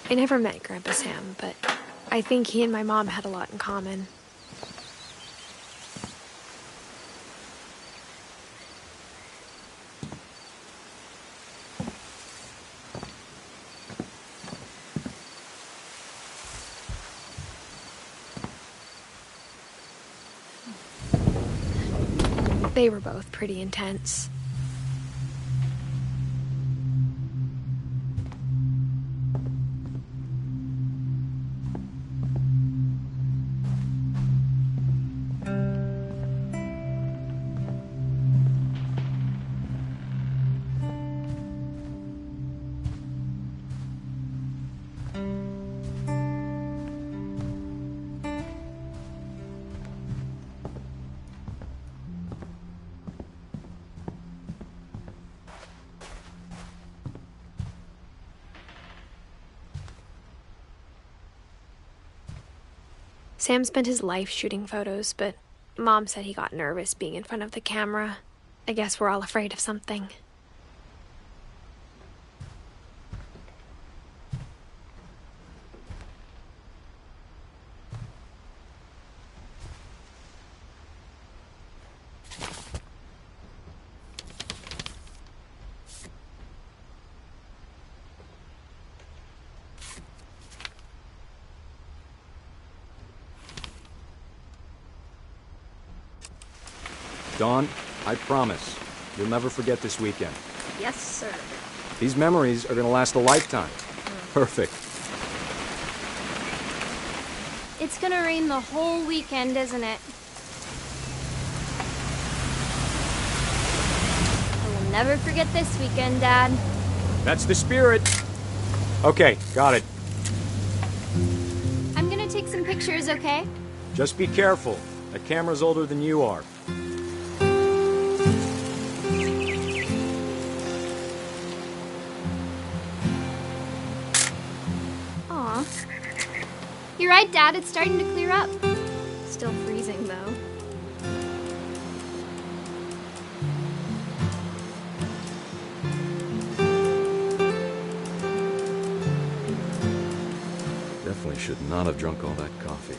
I never met Grandpa Sam, but I think he and my mom had a lot in common. They were both pretty intense. Sam spent his life shooting photos, but Mom said he got nervous being in front of the camera. I guess we're all afraid of something. Dawn, I promise, you'll never forget this weekend. Yes, sir. These memories are gonna last a lifetime. Perfect. It's gonna rain the whole weekend, isn't it? I will never forget this weekend, Dad. That's the spirit. Okay, got it. I'm gonna take some pictures, okay? Just be careful. That camera's older than you are. Aw. You're right, Dad. It's starting to clear up. Still freezing, though. Definitely should not have drunk all that coffee.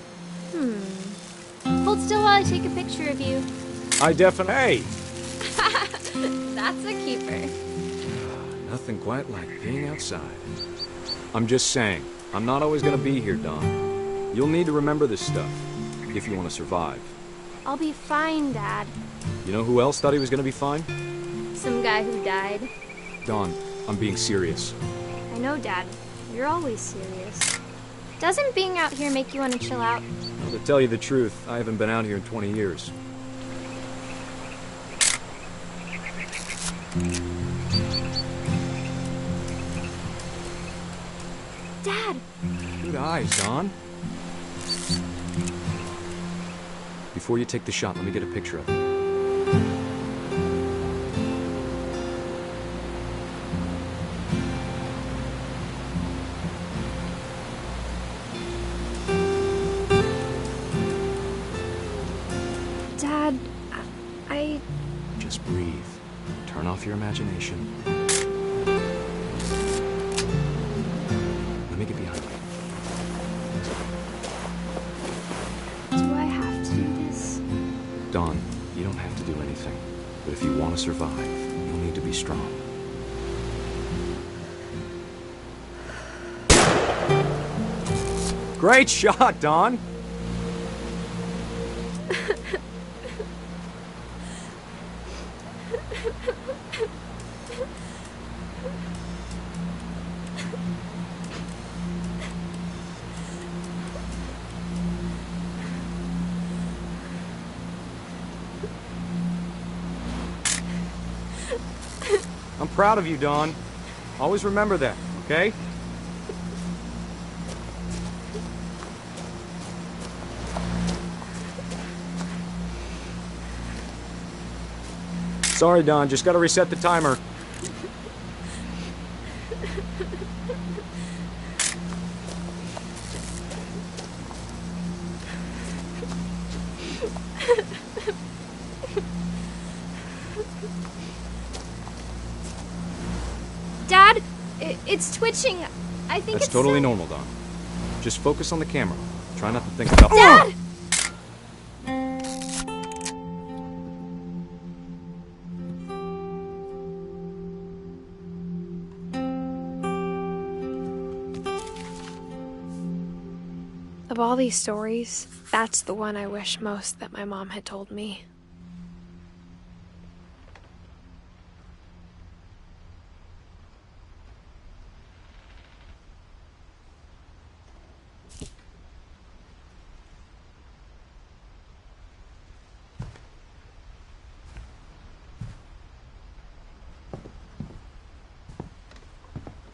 Hold still while I take a picture of you. I definitely... Hey! That's a keeper. Nothing quite like being outside. I'm just saying, I'm not always gonna be here, Dawn. You'll need to remember this stuff, if you want to survive. I'll be fine, Dad. You know who else thought he was gonna be fine? Some guy who died. Dawn, I'm being serious. I know, Dad. You're always serious. Doesn't being out here make you want to chill out? Well, to tell you the truth, I haven't been out here in 20 years. Dad! Good eyes, Dawn. Before you take the shot, let me get a picture of it. Dad, I... Just breathe. Turn off your imagination. Let me get behind you. Do I have to do this? Dawn, you don't have to do anything. But if you want to survive, you'll need to be strong. Great shot, Dawn! I'm proud of you, Dawn. Always remember that, okay? Sorry, Don, just gotta reset the timer. Dad, it's twitching. I think That's it's totally normal, Don. Just focus on the camera. Try not to think about— Dad! Of all these stories, that's the one I wish most that my mom had told me.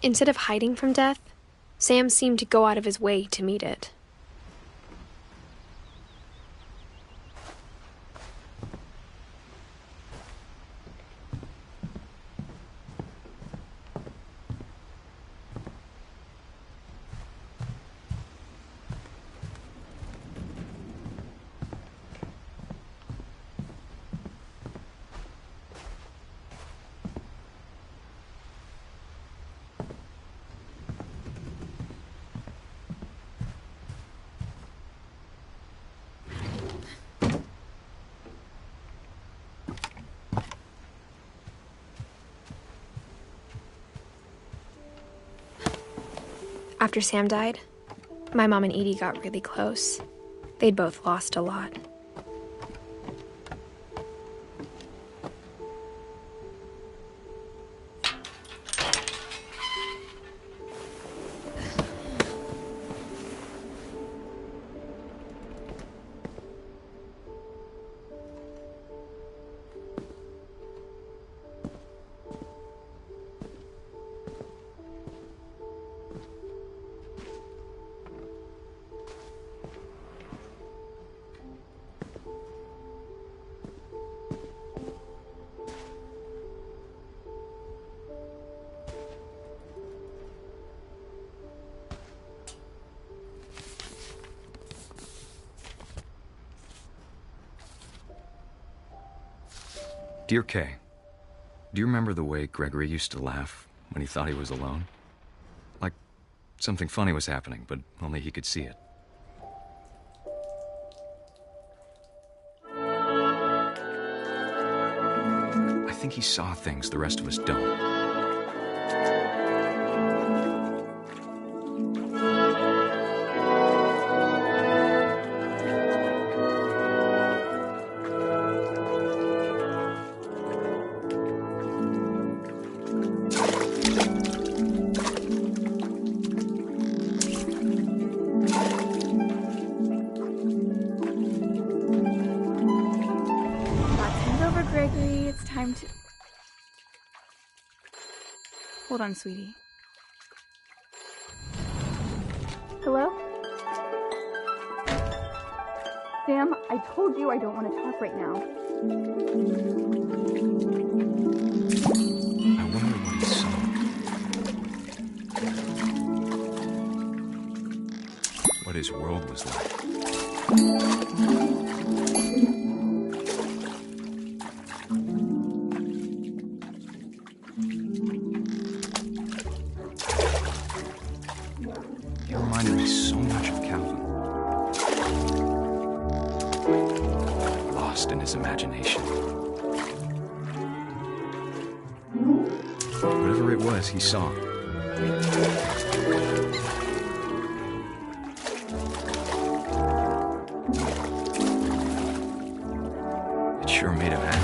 Instead of hiding from death, Sam seemed to go out of his way to meet it. After Sam died, my mom and Edie got really close. They'd both lost a lot. Dear Kay, do you remember the way Gregory used to laugh when he thought he was alone? Like something funny was happening, but only he could see it. I think he saw things the rest of us don't. Gregory, it's time to... Hold on, sweetie. Hello? Sam, I told you I don't want to talk right now. I wonder what he saw. What his world was like. He reminded me so much of Calvin. Lost in his imagination. Whatever it was, he saw. It sure made him happy.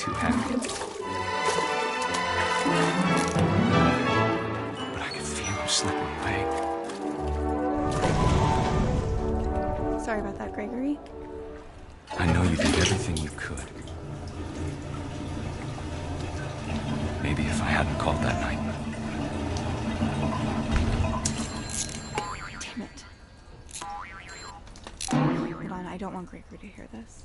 too happy. But I could feel him slipping away. Sorry about that, Gregory. I know you did everything you could. Maybe if I hadn't called that night. Damn it. Hold on, I don't want Gregory to hear this.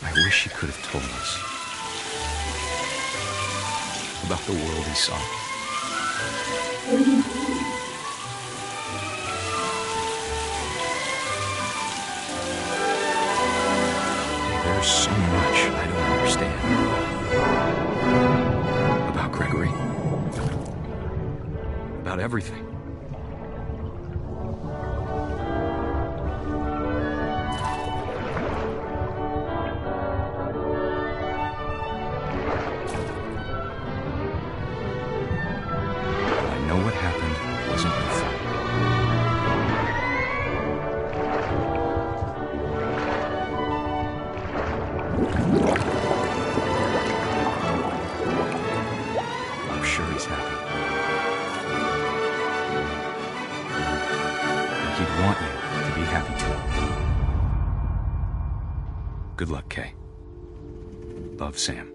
I wish he could have told us about the world he saw. There's so much I don't understand about Gregory, about everything. I know what happened wasn't your fault. I'm sure he's happy. And he'd want you to be happy too. Good luck, Kay. Love, Sam.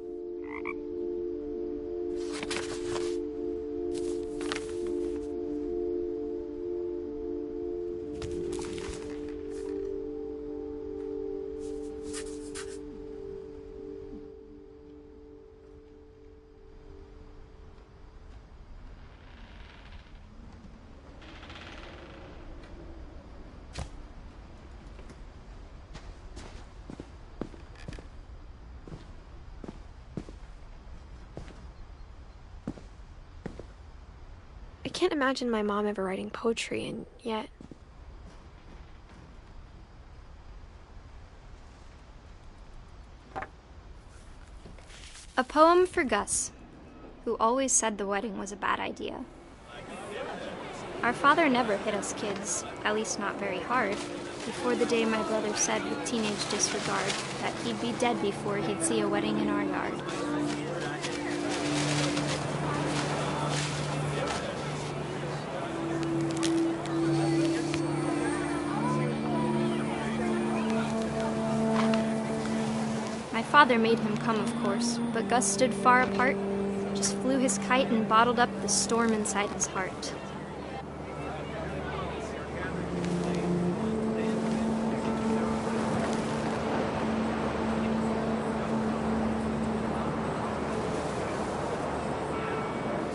I can't imagine my mom ever writing poetry, and yet... A poem for Gus, who always said the wedding was a bad idea. Our father never hit us kids, at least not very hard, before the day my brother said with teenage disregard that he'd be dead before he'd see a wedding in our yard. My father made him come, of course, but Gus stood far apart, just flew his kite and bottled up the storm inside his heart.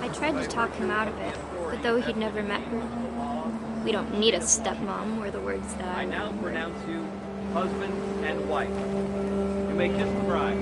I tried to talk him out of it, but though he'd never met her, we don't need a stepmom, were the words that I now pronounce you husband and wife. You may kiss the bride.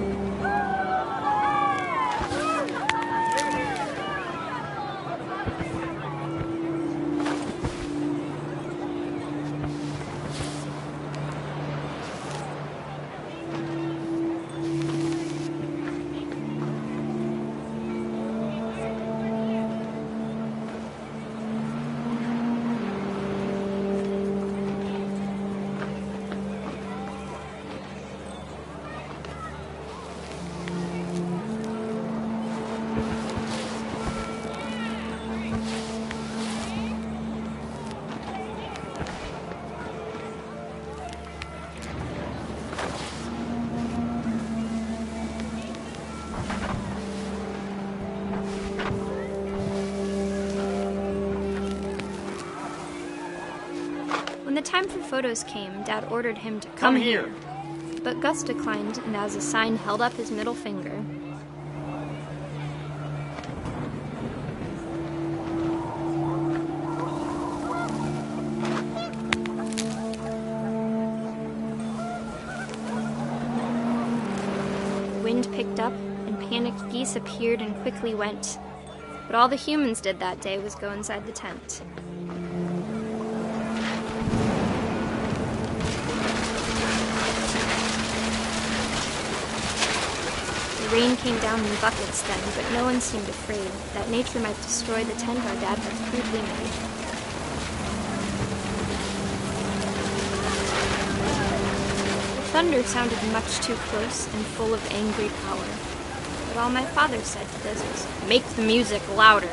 When the time for photos came, Dad ordered him to come here. But Gus declined, and as a sign held up his middle finger. The wind picked up, and panicked geese appeared and quickly went. But all the humans did that day was go inside the tent. Rain came down in buckets then, but no one seemed afraid that nature might destroy the tent our dad had crudely made. Thunder sounded much too close and full of angry power. But all my father said to this was, "Make the music louder."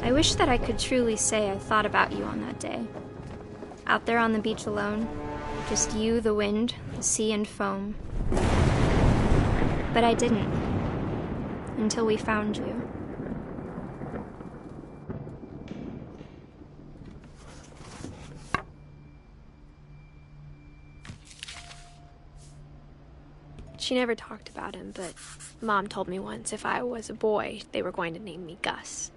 I wish that I could truly say I thought about you on that day. Out there on the beach alone, just you, the wind, the sea, and foam. But I didn't, until we found you. She never talked about him, but Mom told me once if I was a boy, they were going to name me Gus.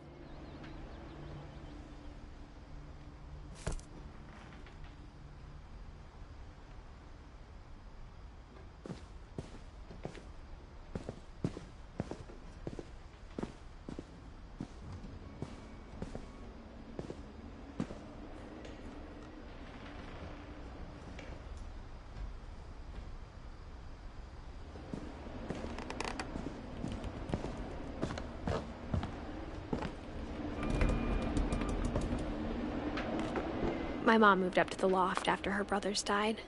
My mom moved up to the loft after her brothers died.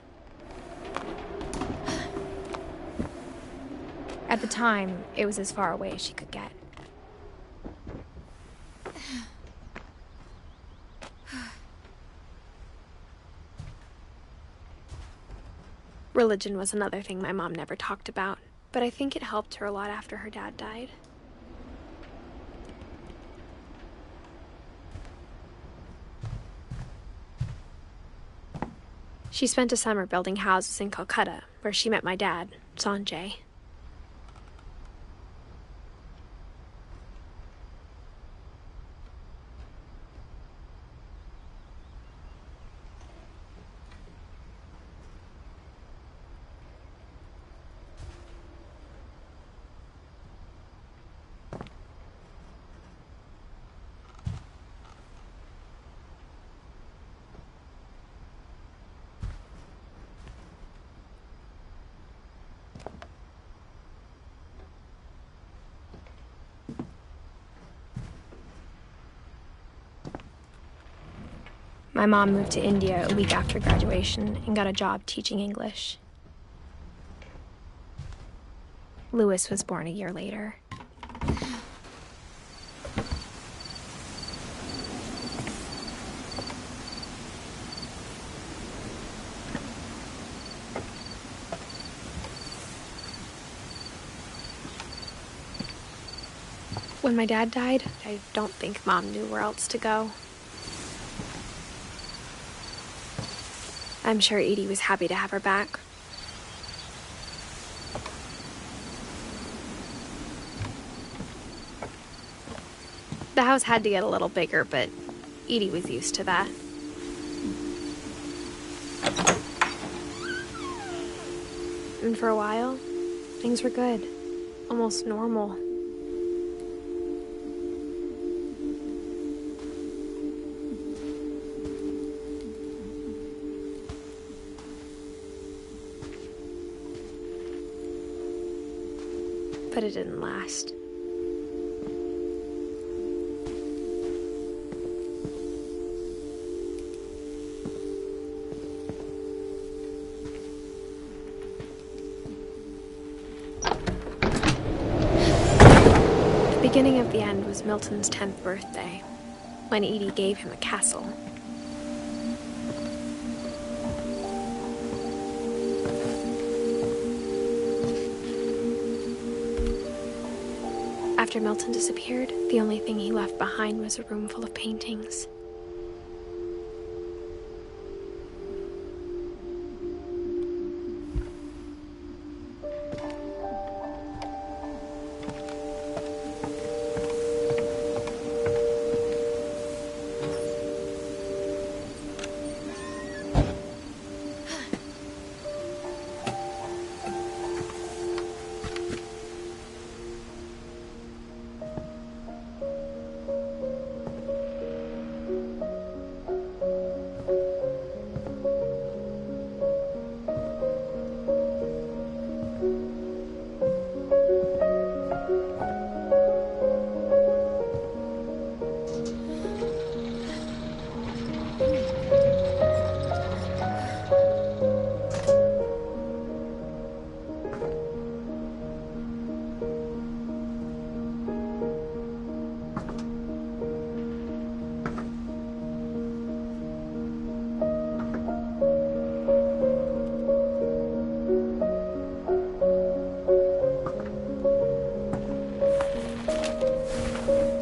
At the time, it was as far away as she could get. Religion was another thing my mom never talked about, but I think it helped her a lot after her dad died. She spent a summer building houses in Calcutta, where she met my dad, Sanjay. My mom moved to India a week after graduation and got a job teaching English. Louis was born a year later. When my dad died, I don't think Mom knew where else to go. I'm sure Edie was happy to have her back. The house had to get a little bigger, but Edie was used to that. And for a while, things were good. Almost normal. But it didn't last. The beginning of the end was Milton's 10th birthday, when Edie gave him a castle. After Milton disappeared, the only thing he left behind was a room full of paintings.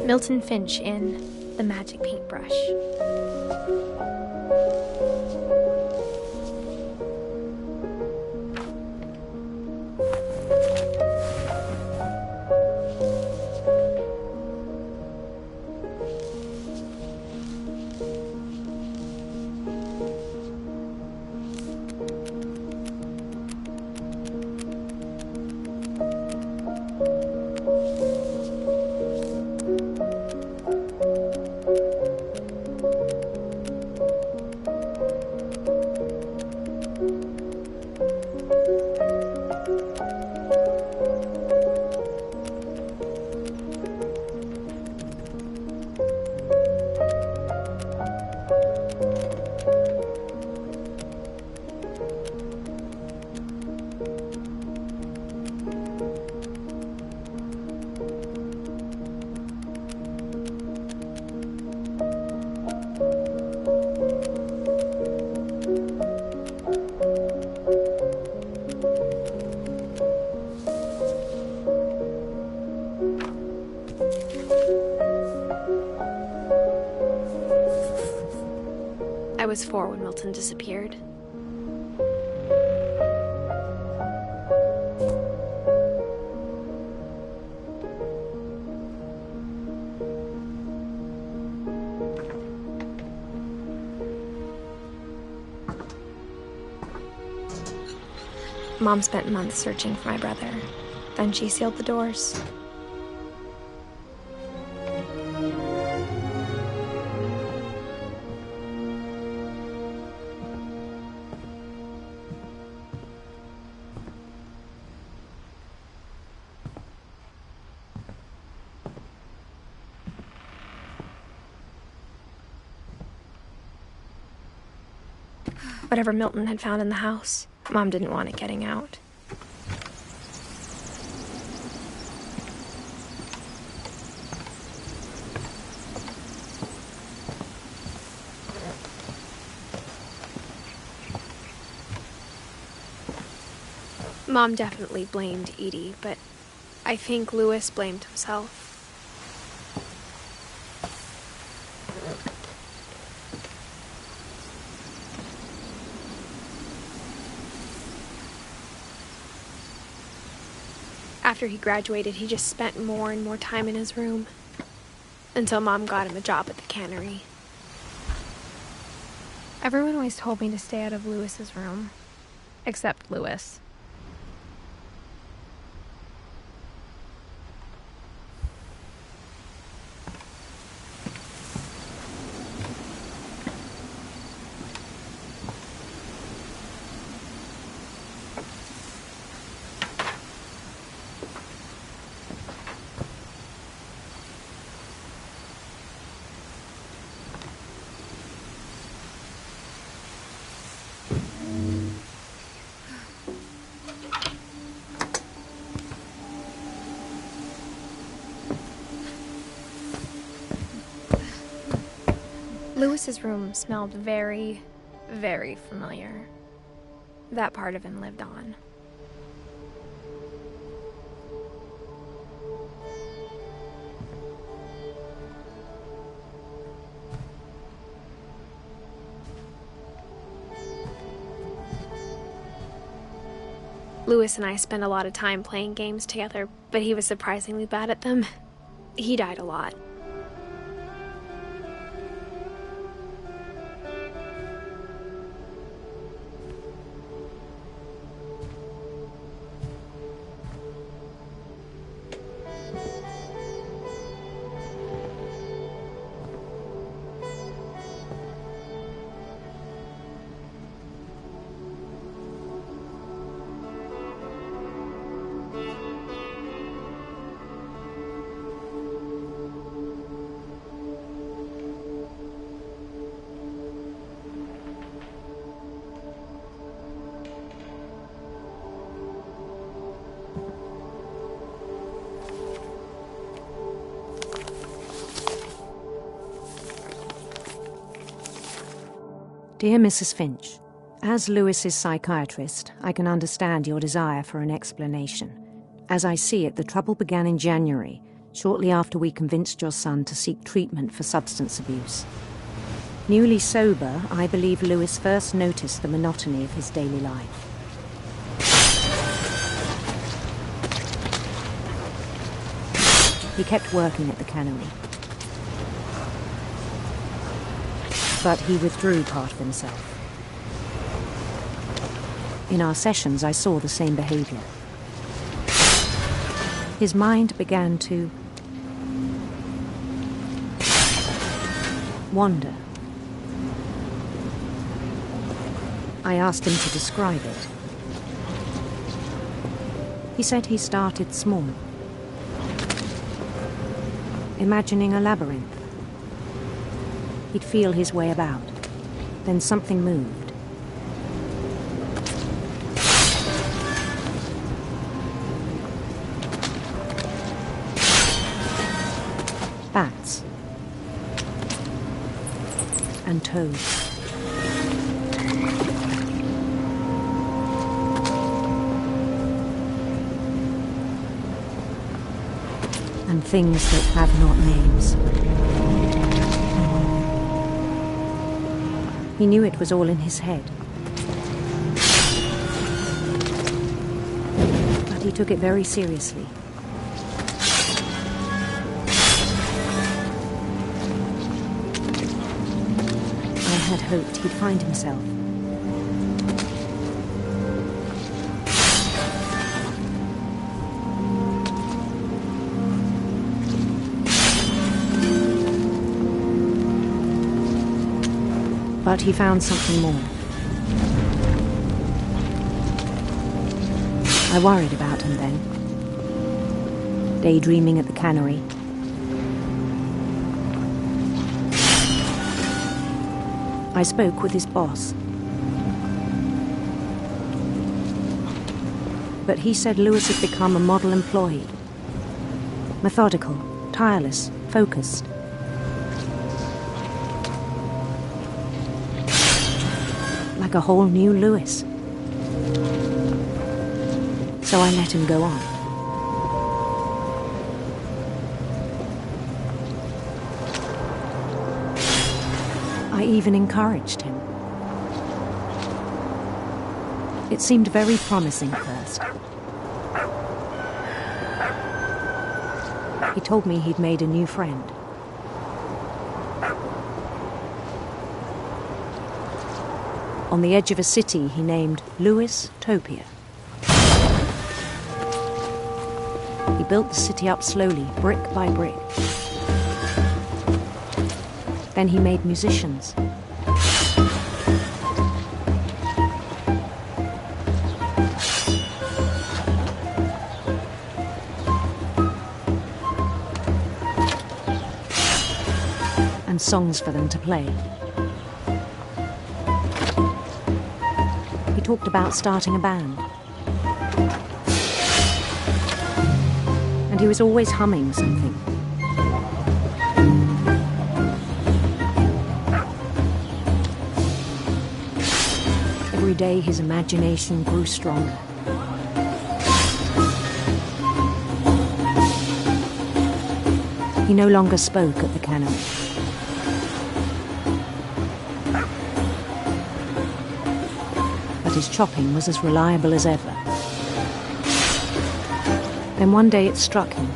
Milton Finch in The Magic Paintbrush. I was 4 when Milton disappeared. Mom spent months searching for my brother. Then she sealed the doors. Whatever Milton had found in the house, Mom didn't want it getting out. Mom definitely blamed Edie, but I think Louis blamed himself. After he graduated, he just spent more and more time in his room, until Mom got him a job at the cannery. Everyone always told me to stay out of Louis's room, except Louis. Louis's room smelled very, very familiar. That part of him lived on. Louis and I spent a lot of time playing games together, but he was surprisingly bad at them. He died a lot. Dear Mrs. Finch, as Louis's psychiatrist, I can understand your desire for an explanation. As I see it, the trouble began in January, shortly after we convinced your son to seek treatment for substance abuse. Newly sober, I believe Lewis first noticed the monotony of his daily life. He kept working at the cannery, but he withdrew part of himself. In our sessions, I saw the same behavior. His mind began to wander. I asked him to describe it. He said he started small, imagining a labyrinth. He'd feel his way about. Then something moved. Bats and toads. And things that have not names. He knew it was all in his head. But he took it very seriously. I had hoped he'd find himself. But he found something more. I worried about him then, daydreaming at the cannery. I spoke with his boss. But he said Lewis had become a model employee. Methodical, tireless, focused. Like a whole new Lewis. So I let him go on. I even encouraged him. It seemed very promising at first. He told me he'd made a new friend. On the edge of a city he named Lewis Topia. He built the city up slowly, brick by brick. Then he made musicians. And songs for them to play. He talked about starting a band. And he was always humming something. Every day his imagination grew stronger. He no longer spoke at the cannery. But his chopping was as reliable as ever. Then one day it struck him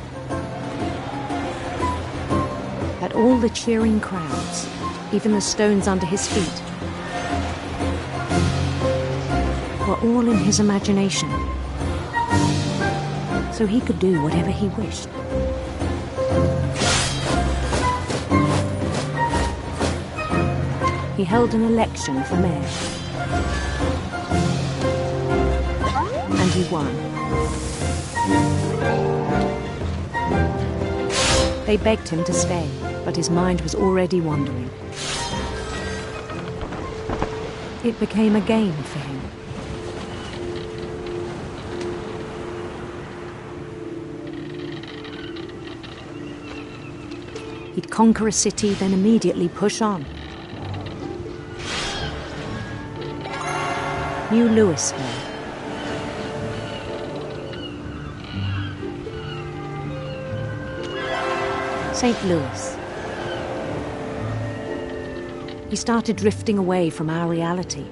that all the cheering crowds, even the stones under his feet, were all in his imagination, so he could do whatever he wished. He held an election for mayor, and he won. They begged him to stay, but his mind was already wandering. It became a game for him. He'd conquer a city, then immediately push on. New Lewisville. St. Louis. He started drifting away from our reality.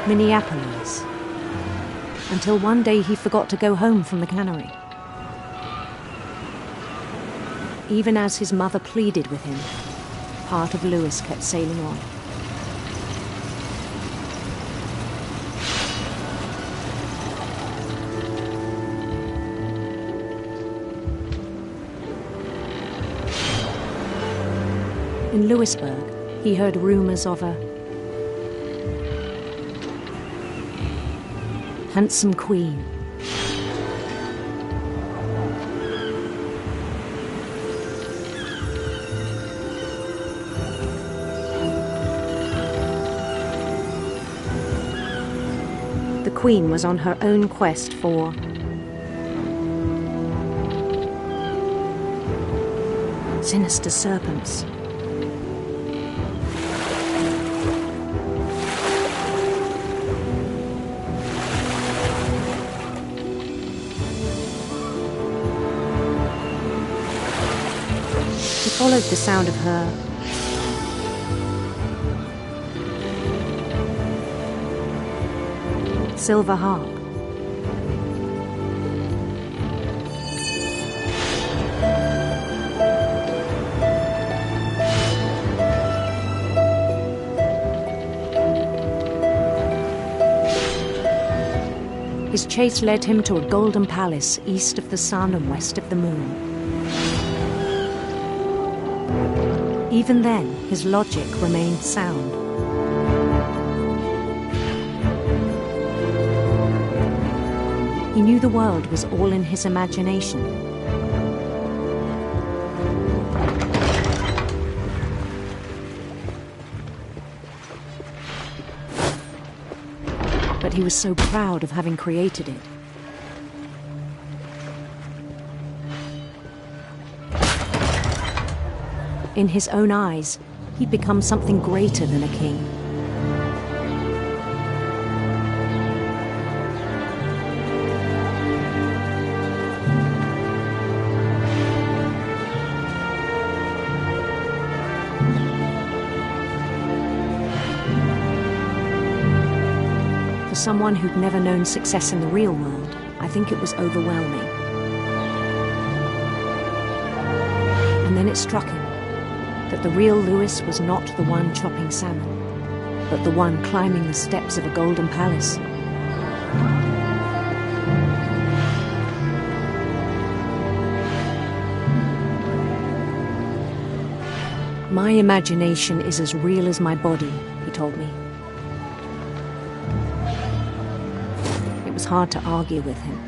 Minneapolis. Until one day he forgot to go home from the cannery. Even as his mother pleaded with him, part of Louis kept sailing on. In Louisburg, he heard rumors of a handsome queen. The queen was on her own quest for sinister serpents. Followed the sound of her silver harp. His chase led him to a golden palace east of the sun and west of the moon. Even then, his logic remained sound. He knew the world was all in his imagination. But he was so proud of having created it. In his own eyes, he'd become something greater than a king. For someone who'd never known success in the real world, I think it was overwhelming. And then it struck him that the real Louis was not the one chopping salmon, but the one climbing the steps of a golden palace. My imagination is as real as my body, he told me. It was hard to argue with him.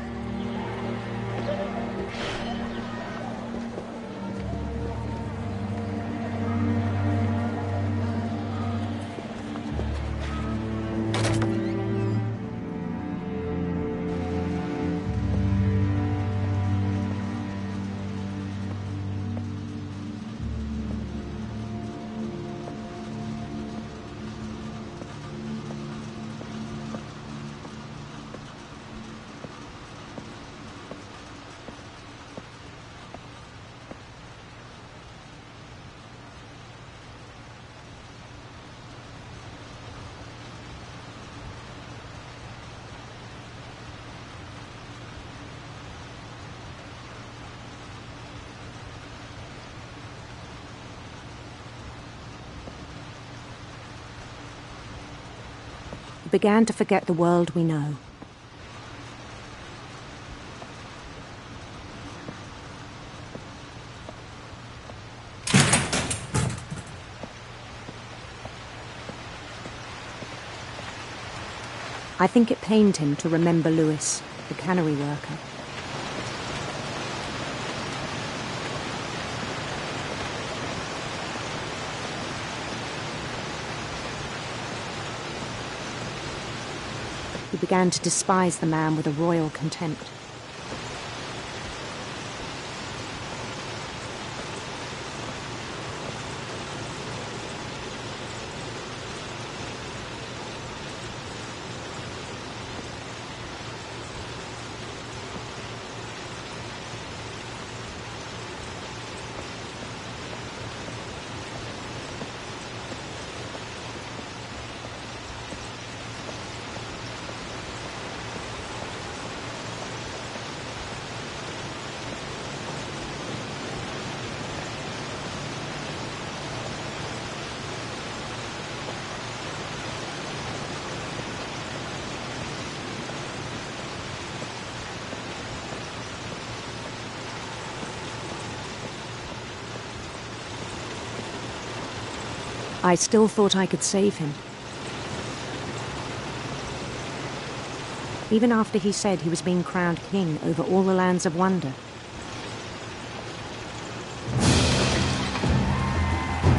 Began to forget the world we know. I think it pained him to remember Louis, the cannery worker. He began to despise the man with a royal contempt. I still thought I could save him. Even after he said he was being crowned king over all the lands of wonder.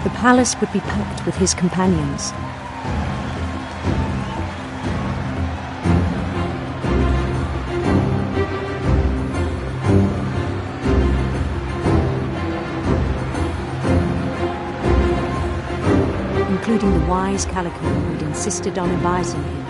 The palace would be packed with his companions. Including the wise Calico who'd insisted on advising him.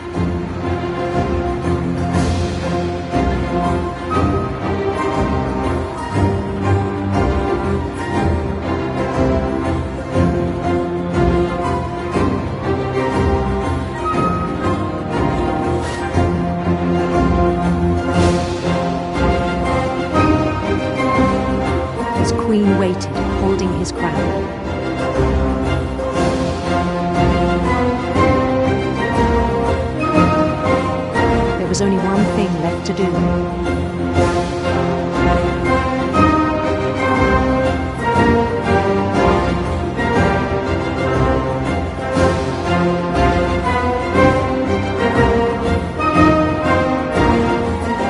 His queen waited, holding his crown. There was only one thing left to do.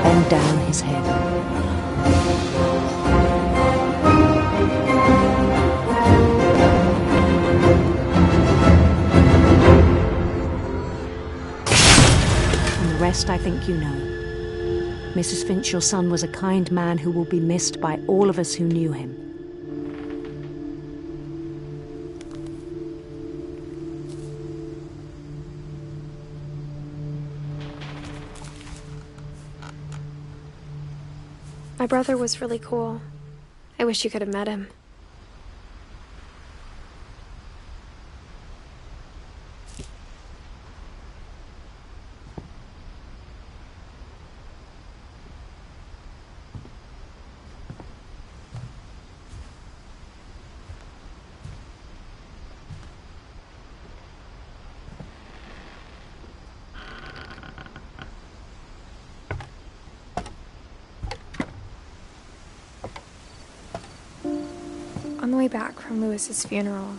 Bend down his head. The rest I think you know. Mrs. Finch, your son was a kind man who will be missed by all of us who knew him. My brother was really cool. I wish you could have met him. On the way back from Lewis's funeral,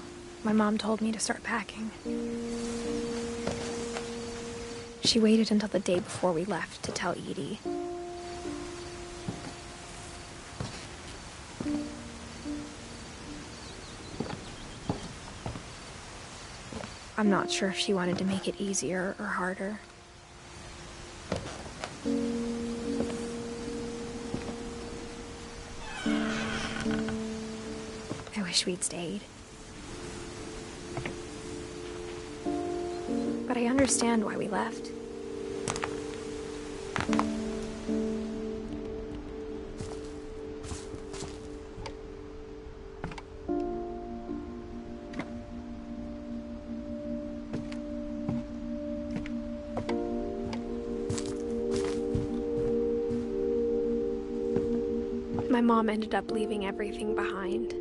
my mom told me to start packing. She waited until the day before we left to tell Edie. I'm not sure if she wanted to make it easier or harder. I wish we'd stayed. But I understand why we left. My mom ended up leaving everything behind.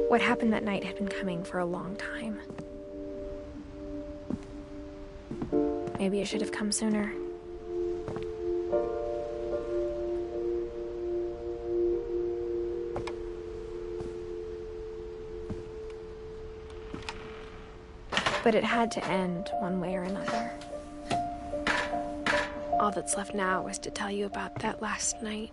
What happened that night had been coming for a long time. Maybe it should have come sooner. But it had to end one way or another. All that's left now is to tell you about that last night.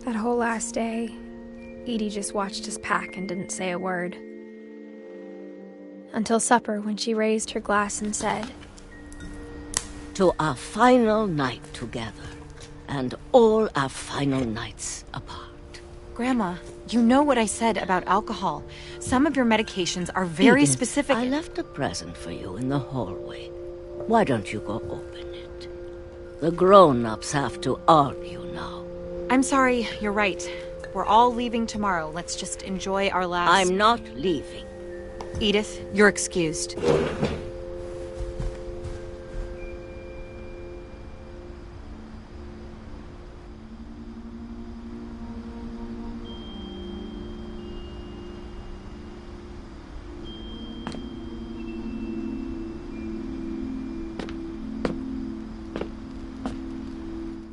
That whole last day, Edie just watched us pack and didn't say a word. Until supper, when she raised her glass and said, to our final night together, and all our final nights apart. Grandma, you know what I said about alcohol. Some of your medications are very Edith, specific. I left a present for you in the hallway. Why don't you go open it? The grown-ups have to argue now. I'm sorry, you're right. We're all leaving tomorrow. Let's just enjoy our last... I'm not leaving. Edith, you're excused.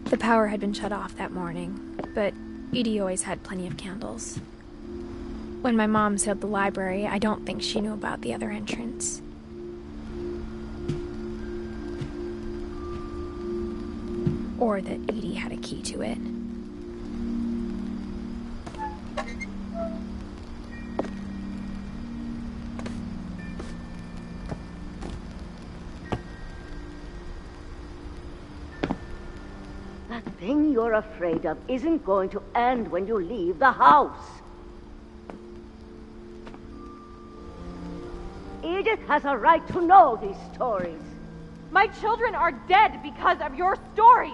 The power had been shut off that morning, but Edie always had plenty of candles. When my mom sealed the library, I don't think she knew about the other entrance. Or that Edie had a key to it. That thing you're afraid of isn't going to end when you leave the house. Edith has a right to know these stories. My children are dead because of your stories!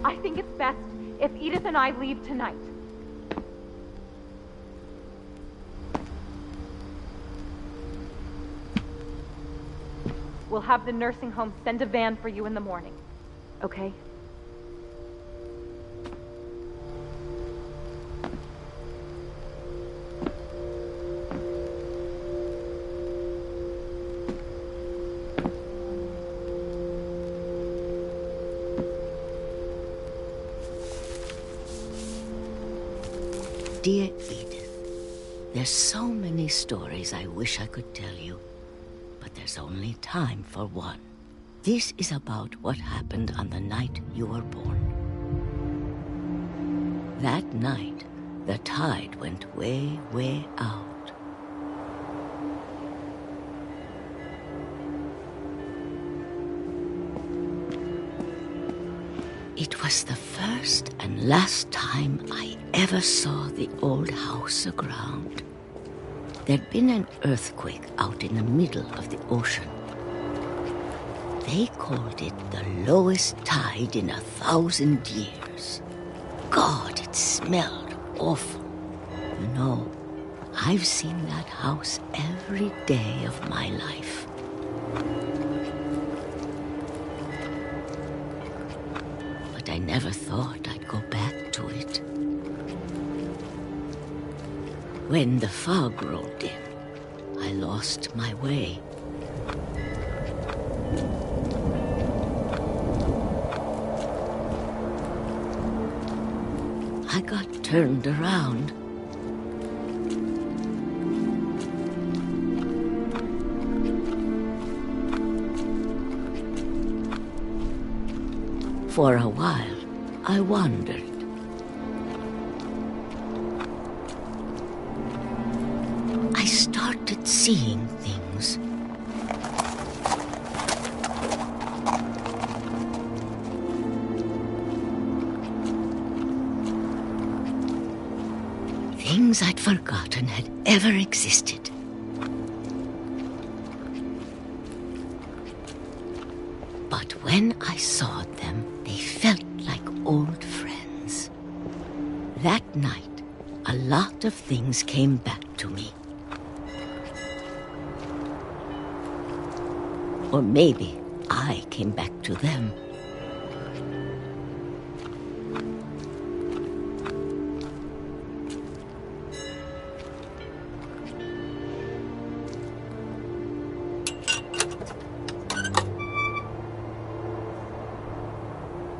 I think it's best if Edith and I leave tonight. We'll have the nursing home send a van for you in the morning, okay? Dear Edith, there's so many stories I wish I could tell you, but there's only time for one. This is about what happened on the night you were born. That night, the tide went way, way out. It was the first and last time I ever saw the old house aground. There'd been an earthquake out in the middle of the ocean. They called it the lowest tide in 1,000 years. God, it smelled awful. You know, I've seen that house every day of my life. But I never thought I'd go back to it. When the fog rolled in, I lost my way. I got turned around. For a while, I wandered. I started seeing things. Things I'd forgotten had ever existed. But when I saw them, they felt like old friends. That night, a lot of things came back to me. Or maybe I came back to them.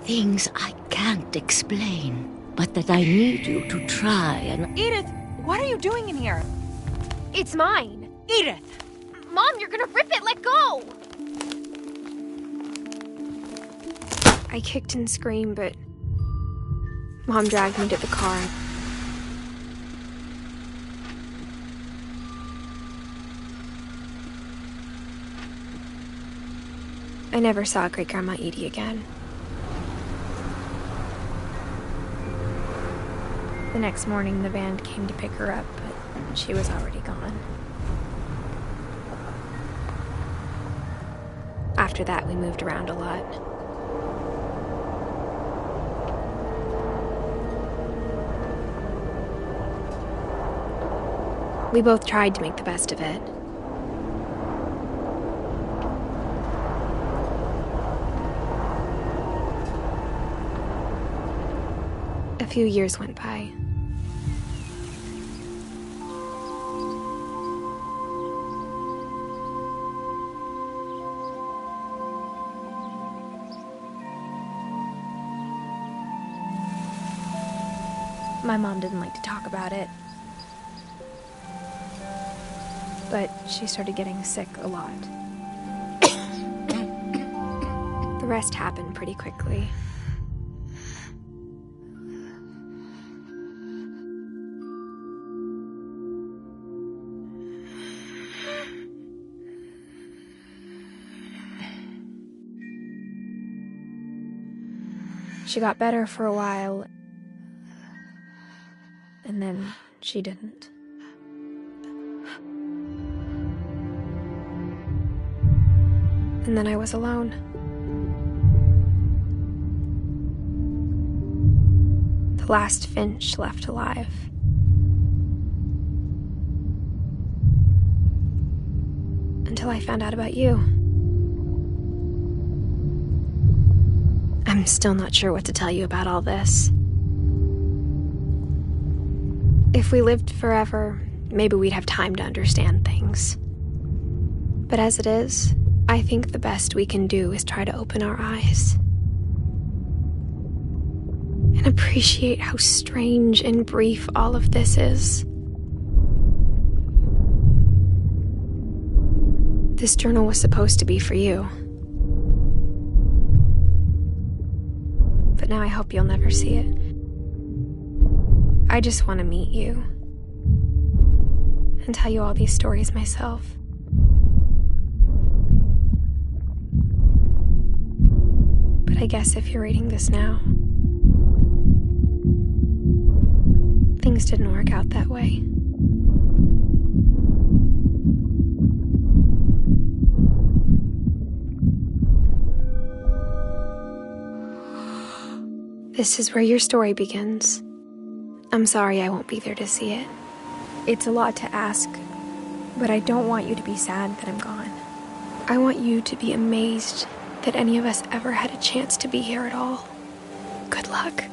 Things I can't explain, but that I need you to try and... Edith, what are you doing in here? It's mine. Edith! Mom, you're gonna rip it! Let go! I kicked and screamed, but Mom dragged me to the car. I never saw Great-Grandma Edie again. The next morning, the band came to pick her up, but she was already gone. After that, we moved around a lot. We both tried to make the best of it. A few years went by. My mom didn't like to talk about it, but she started getting sick a lot. The rest happened pretty quickly. She got better for a while, and then she didn't. And then I was alone. The last Finch left alive. Until I found out about you. I'm still not sure what to tell you about all this. If we lived forever, maybe we'd have time to understand things. But as it is, I think the best we can do is try to open our eyes. And appreciate how strange and brief all of this is. This journal was supposed to be for you. But now I hope you'll never see it. I just want to meet you and tell you all these stories myself. But I guess if you're reading this now, things didn't work out that way. This is where your story begins. I'm sorry I won't be there to see it. It's a lot to ask, but I don't want you to be sad that I'm gone. I want you to be amazed that any of us ever had a chance to be here at all. Good luck.